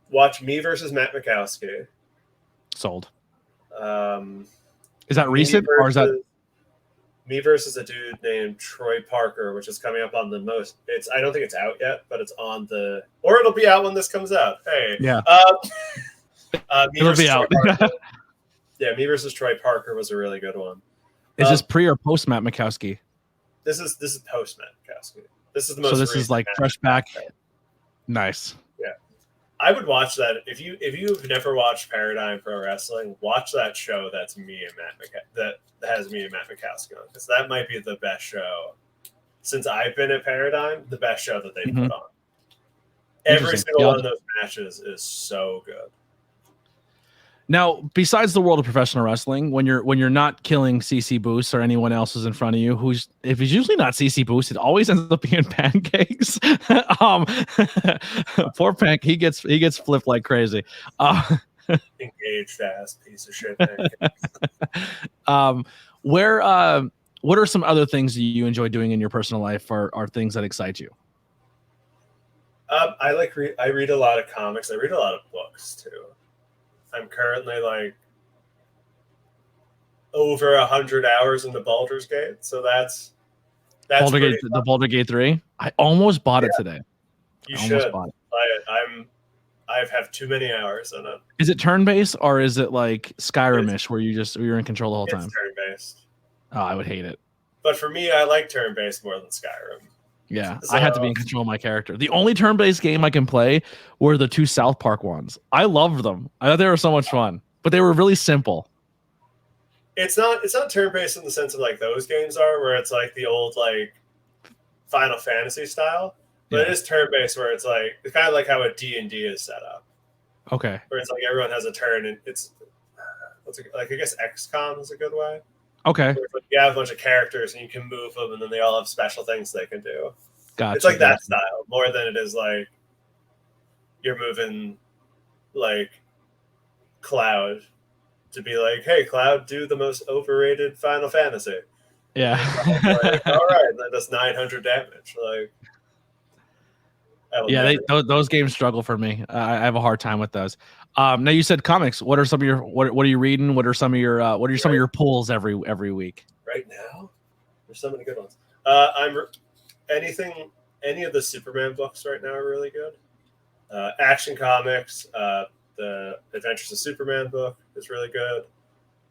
Watch me versus Matt Mikowski. Sold. Is that recent or is that me versus a dude named Troy Parker, which is coming up on the most? I don't think it's out yet, but it's on or it'll be out when this comes out. Hey, yeah, it'll be out. Yeah, Yeah, Me versus Troy Parker was a really good one. Is this pre or post Matt Mikowski? This is post Matt Mikowski. This is the So most. this is like Matt fresh back. Mikowski. Nice. Yeah, I would watch that if you've never watched Paradigm Pro Wrestling. Watch that show. That's me and that has me and Matt Mikowski on, because that might be the best show since I've been at Paradigm. The best show that they put on. Every single one of those matches is so good. Now, besides the world of professional wrestling, when you're not killing CC Boost or anyone else is in front of you, if he's usually not CC Boost, it always ends up being Pancakes. Poor Pank, he gets flipped like crazy. Engaged ass piece of shit. What are some other things you enjoy doing in your personal life, or are things that excite you? I read a lot of comics. I read a lot of books too. I'm currently like over 100 hours into Baldur's Gate, so that's the Baldur's Gate 3. I almost bought it today. You should buy it. I have too many hours in it. Is it turn-based or is it like Skyrim-ish where you're in control the whole time? It's turn-based. Oh, I would hate it. But for me, I like turn-based more than Skyrim. Yeah, so, I had to be in control of my character. The only turn-based game I can play were the 2 South Park ones. I loved them. I thought they were so much fun, but they were really simple. It's not turn-based in the sense of like those games are, where it's like the old like Final Fantasy style, but it is turn-based where it's kind of like how a D&D is set up. Okay. Where it's like everyone has a turn, and it's I guess XCOM is a good way. Okay. You have a bunch of characters and you can move them, and then they all have special things they can do. Gotcha. It's like that style more than it is like you're moving like Cloud to be like, hey, Cloud, do the most overrated Final Fantasy. Yeah. Like, all right, that does 900 damage. Like, yeah, those games struggle for me. I have a hard time with those. Now you said comics. What are some of your what are you reading? What are some of your some of your pulls every week? Right now, there's so many good ones. Any of the Superman books right now are really good. Action Comics, the Adventures of Superman book is really good.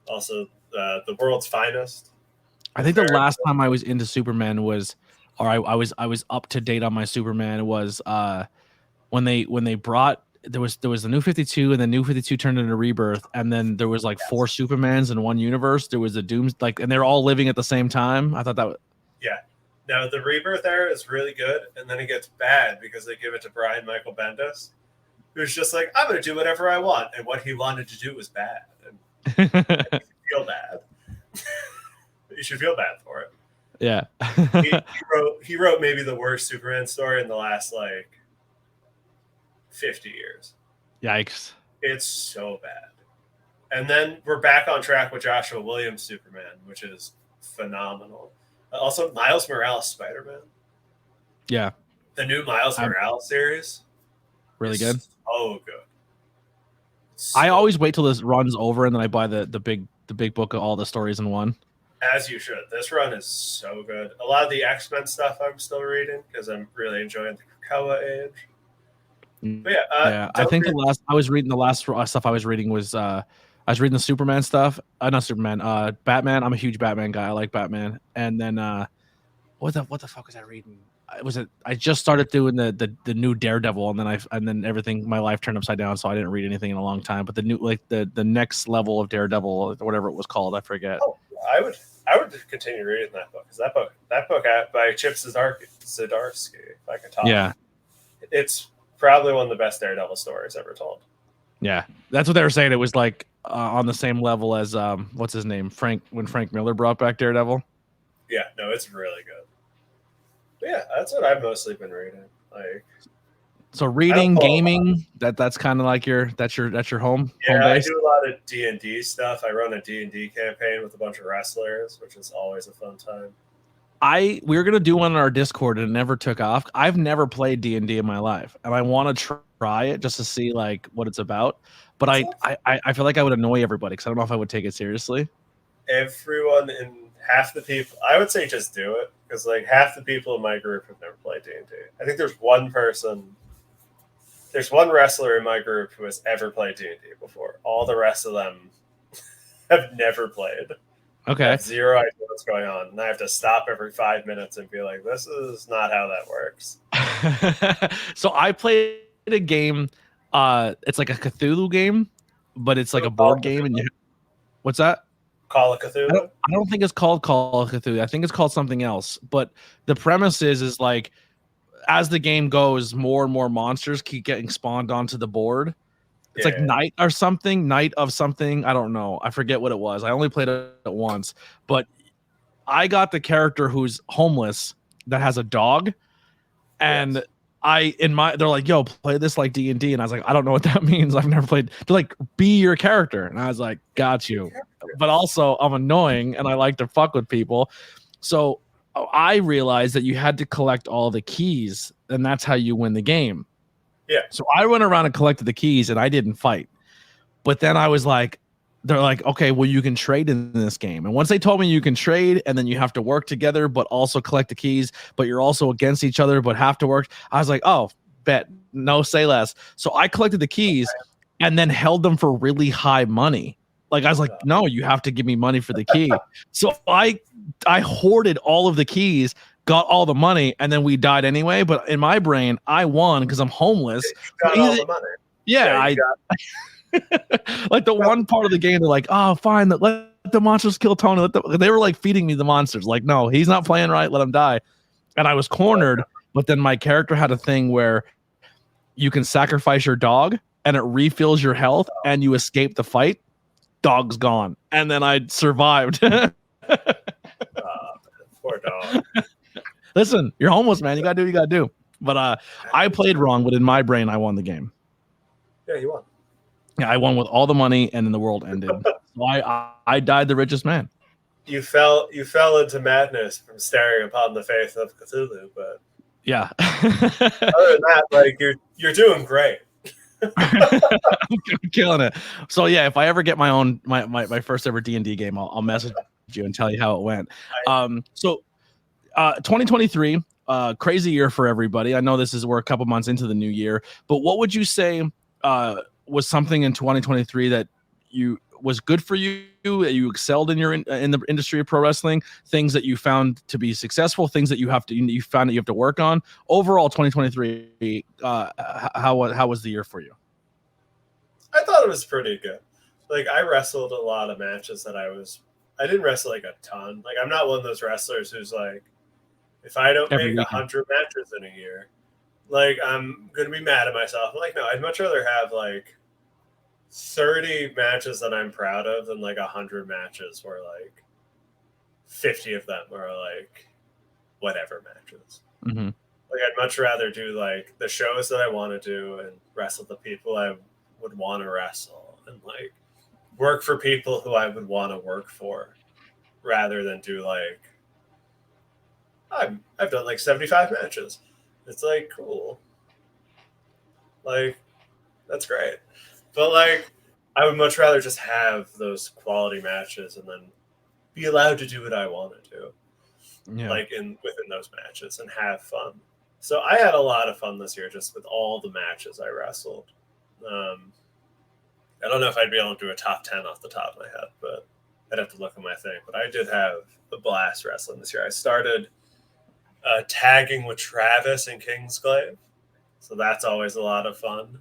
Also, The World's Finest. I think the last time I was into Superman was, or I was up to date on my Superman was when they brought. There was the New 52, and the New 52 turned into Rebirth, and then there was like 4 Supermans in one universe. There was a Dooms, and they're all living at the same time. I thought that was... Yeah. Now the Rebirth era is really good, and then it gets bad because they give it to Brian Michael Bendis, who's just like, I'm going to do whatever I want, and what he wanted to do was bad, and you should feel bad. You should feel bad for it. Yeah. he wrote maybe the worst Superman story in the last 50 years. Yikes. It's so bad. And then we're back on track with Joshua Williams' Superman, which is phenomenal. Also, Miles Morales Spider-Man. Yeah. The new Miles Morales series. Really good. Oh, good. I always wait till this runs over and then I buy the big book of all the stories in one. As you should. This run is so good. A lot of the X-Men stuff I'm still reading because I'm really enjoying the Krakoa age. But I think I was reading the last stuff I was reading was I was reading the Superman stuff. Not Superman. Batman. I'm a huge Batman guy. I like Batman. And then what the fuck was I reading? I just started doing the new Daredevil, and then everything, my life turned upside down, so I didn't read anything in a long time. But the new the next level of Daredevil, or whatever it was called, I forget. Oh, I would continue reading that book, because that book by Chip Zdarsky, if I can talk. Yeah, it's probably one of the best Daredevil stories ever told. Yeah, that's what they were saying. It was like on the same level as what's his name, when Frank Miller brought back Daredevil. Yeah, no, it's really good. But yeah, that's what I've mostly been reading. So reading, gaming, that's kind of like your home. Yeah, home base? I do a lot of D&D stuff. I run a D&D campaign with a bunch of wrestlers, which is always a fun time. We were gonna do one on our Discord and it never took off. I've never played D&D in my life, and I want to try it just to see like what it's about. But I feel like I would annoy everybody because I don't know if I would take it seriously. Everyone in half the people, I would say just do it, because like half the people in my group have never played D&D. I think there's one wrestler in my group who has ever played D&D before. All the rest of them have never played. Okay. I have zero idea what's going on. And I have to stop every 5 minutes and be like, this is not how that works. So I played a game. It's like a Cthulhu game, but it's like a board game. And what's that? Call of Cthulhu? I don't think it's called Call of Cthulhu. I think it's called something else. But the premise is like, as the game goes, more and more monsters keep getting spawned onto the board. It's like Night of something. I don't know. I forget what it was. I only played it once, but I got the character who's homeless that has a dog, and they're like, yo, play this like D&D, and I was like, I don't know what that means. I've never played. They're like, be your character, and I was like, got you. But also, I'm annoying, and I like to fuck with people, so I realized that you had to collect all the keys, and that's how you win the game. Yeah. So I went around and collected the keys, and I didn't fight. But then I was like, they're like, okay, well, you can trade in this game. And once they told me you can trade, and then you have to work together, but also collect the keys, but you're also against each other, but have to work. I was like, oh, bet, no, say less. So I collected the keys and then held them for really high money. Like, I was like, no, you have to give me money for the key. So I hoarded all of the keys, got all the money, and then we died anyway. But in my brain, I won because I'm homeless. You got all the money. Yeah, like the one part of the game, they're like, oh, fine, let the monsters kill Tony. They were like feeding me the monsters. Like, no, he's not playing right. Let him die. And I was cornered. But then my character had a thing where you can sacrifice your dog, and it refills your health, and you escape the fight. Dog's gone, and then I survived. Poor dog. Listen, you're homeless, man. You gotta do what you gotta do. But I played wrong, but in my brain, I won the game. Yeah, you won. Yeah, I won with all the money, and then the world ended. So I died the richest man. You fell into madness from staring upon the face of Cthulhu, but yeah. Other than that, like you're doing great. I'm killing it. So yeah, if I ever get my first ever D&D game, I'll message you and tell you how it went. 2023, crazy year for everybody. I know we're a couple months into the new year, but what would you say was something in 2023 that was good for you, that you excelled in the industry of pro wrestling, things that you found to be successful, things that you found that you have to work on? Overall, 2023, how was the year for you? I thought it was pretty good. Like, I wrestled a lot of matches that I didn't wrestle like a ton. Like, I'm not one of those wrestlers who's like, if I don't make 100 matches in a year, like, I'm going to be mad at myself. I'm like, no, I'd much rather have like 30 matches that I'm proud of than like 100 matches where like 50 of them are like whatever matches. Mm-hmm. Like, I'd much rather do like the shows that I want to do and wrestle the people I would want to wrestle and like work for people who I would want to work for, rather than do like I've done like 75 matches. It's like, cool. Like, that's great. But like, I would much rather just have those quality matches and then be allowed to do what I want to do. Yeah. Like within those matches and have fun. So I had a lot of fun this year just with all the matches I wrestled. I don't know if I'd be able to do a top 10 off the top of my head, but I'd have to look at my thing. But I did have a blast wrestling this year. I started tagging with Travis in Kingsglaive. So that's always a lot of fun.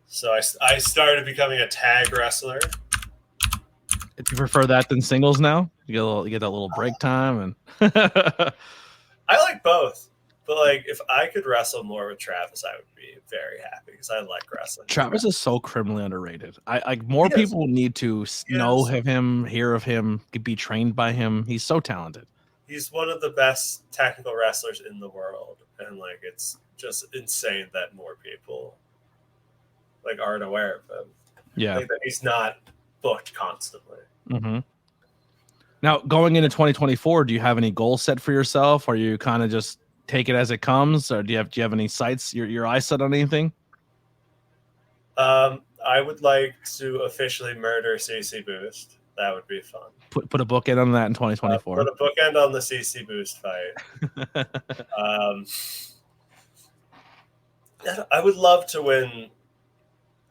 So I started becoming a tag wrestler. Do you prefer that than singles now? You get that little break time, and I like both. But like, if I could wrestle more with Travis, I would be very happy because I like wrestling. Travis is so criminally underrated. More people need to know of him, hear of him, be trained by him. He's so talented. He's one of the best technical wrestlers in the world, and like, it's just insane that more people like aren't aware of him. Yeah, like that he's not booked constantly. Mm-hmm. Now, going into 2024, do you have any goals set for yourself? Or you kind of just take it as it comes, or do you have any sights, your eyes set on anything? I would like to officially murder CC Boost. That would be fun. Put a bookend on that in 2024. Put a bookend on the CC Boost fight. I would love to win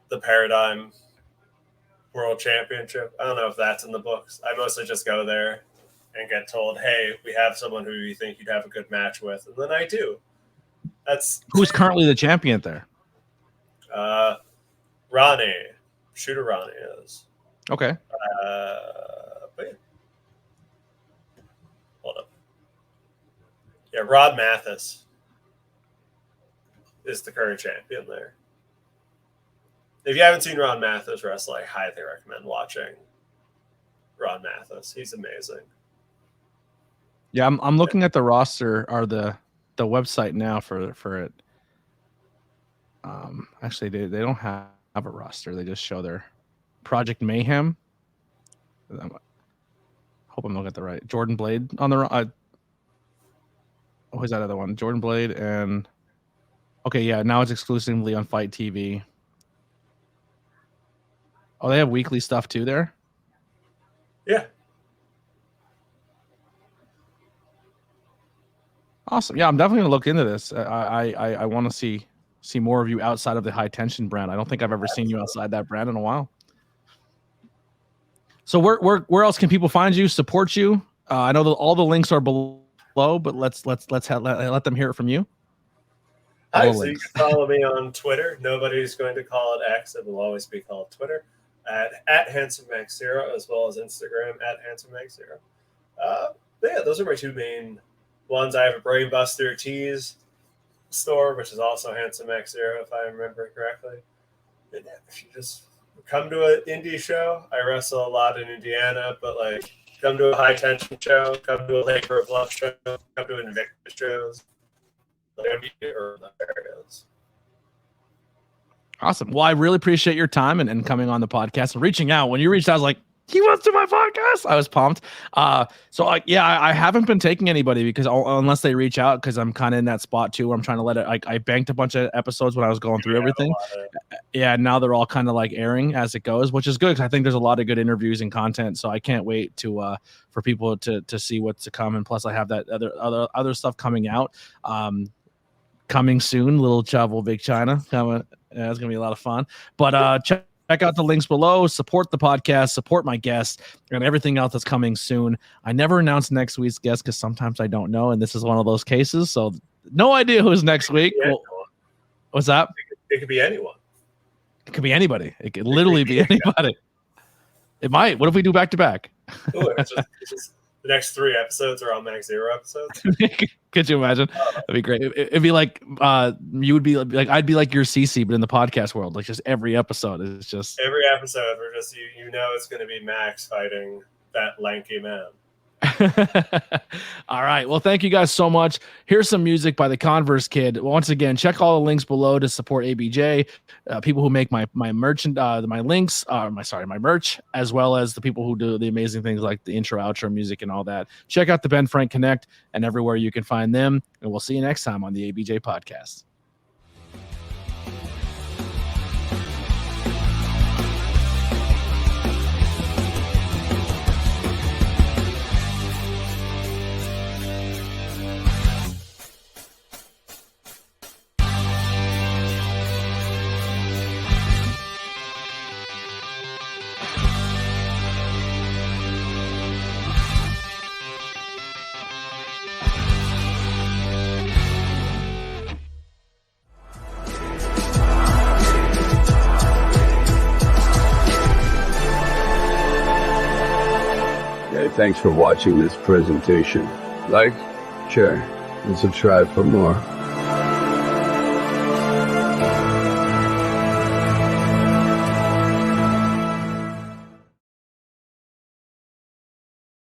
the Paradigm World Championship. I don't know if that's in the books. I mostly just go there and get told, hey, we have someone who you think you'd have a good match with. And then I do. That's who's currently the champion there? Ronnie. Shooter Ronnie is. Okay. Wait. Hold up. Yeah, Rod Mathis is the current champion there. If you haven't seen Ron Mathis wrestle, I highly recommend watching Ron Mathis. He's amazing. Yeah, I'm looking at the roster or the website now for it. Actually, they don't have a roster. They just show their Project Mayhem. Hope I'm looking at the right. Jordan Blade on the who's that other one? Jordan Blade and okay, yeah. Now it's exclusively on Fight TV. Oh, they have weekly stuff too there? Yeah. Awesome. Yeah, I'm definitely gonna look into this. I want to see more of you outside of the High Tension brand. I don't think I've ever seen you outside that brand in a while. So where else can people find you, support you? I know that all the links are below, but let's let them hear it from you. Hi, so you can follow me on Twitter. Nobody's going to call it X. It will always be called Twitter at HandsomeMax0, as well as Instagram at HandsomeMax0. Yeah, those are my two main ones. I have a Brainbuster Tees store, which is also HandsomeMax0, if I remember correctly. And if you just come to an indie show, I wrestle a lot in Indiana, but like come to a High Tension show, come to a Labor of Love show, come to Invictus shows. Like I'm here the areas. Awesome. Well, I really appreciate your time and coming on the podcast and reaching out. When you reached out, I was like, he wants to my podcast. I was pumped. I haven't been taking anybody because unless they reach out, because I'm kind of in that spot too where I'm trying to let it. I banked a bunch of episodes when I was going through everything. Yeah, now they're all kind of like airing as it goes, which is good because I think there's a lot of good interviews and content. So I can't wait to for people to see what's to come. And plus, I have that other stuff coming out. Coming soon, Little Chavo Big China coming. Yeah, it's gonna be a lot of fun. But check out the links below. Support the podcast. Support my guests and everything else that's coming soon. I never announce next week's guest because sometimes I don't know, and this is one of those cases. So no idea who's next week. Well, what's that? It could be anyone. It could be anybody. It could literally be anybody. It might. What if we do back to back? It's just the next 3 episodes are all Max Zero episodes. Could you imagine? That'd be great. It'd be like you would be like I'd be like your CC, but in the podcast world, like just every episode is just every episode. We're just you know it's going to be Max fighting that lanky man. All right. Well, thank you guys so much. Here's some music by the Converse Kid. Once again, check all the links below to support ABJ. People who make my merchant, my links, my merch, as well as the people who do the amazing things like the intro, outro music, and all that. Check out the Ben Frank Connect and everywhere you can find them. And we'll see you next time on the ABJ Podcast. Thanks for watching this presentation. Like, share, and subscribe for more.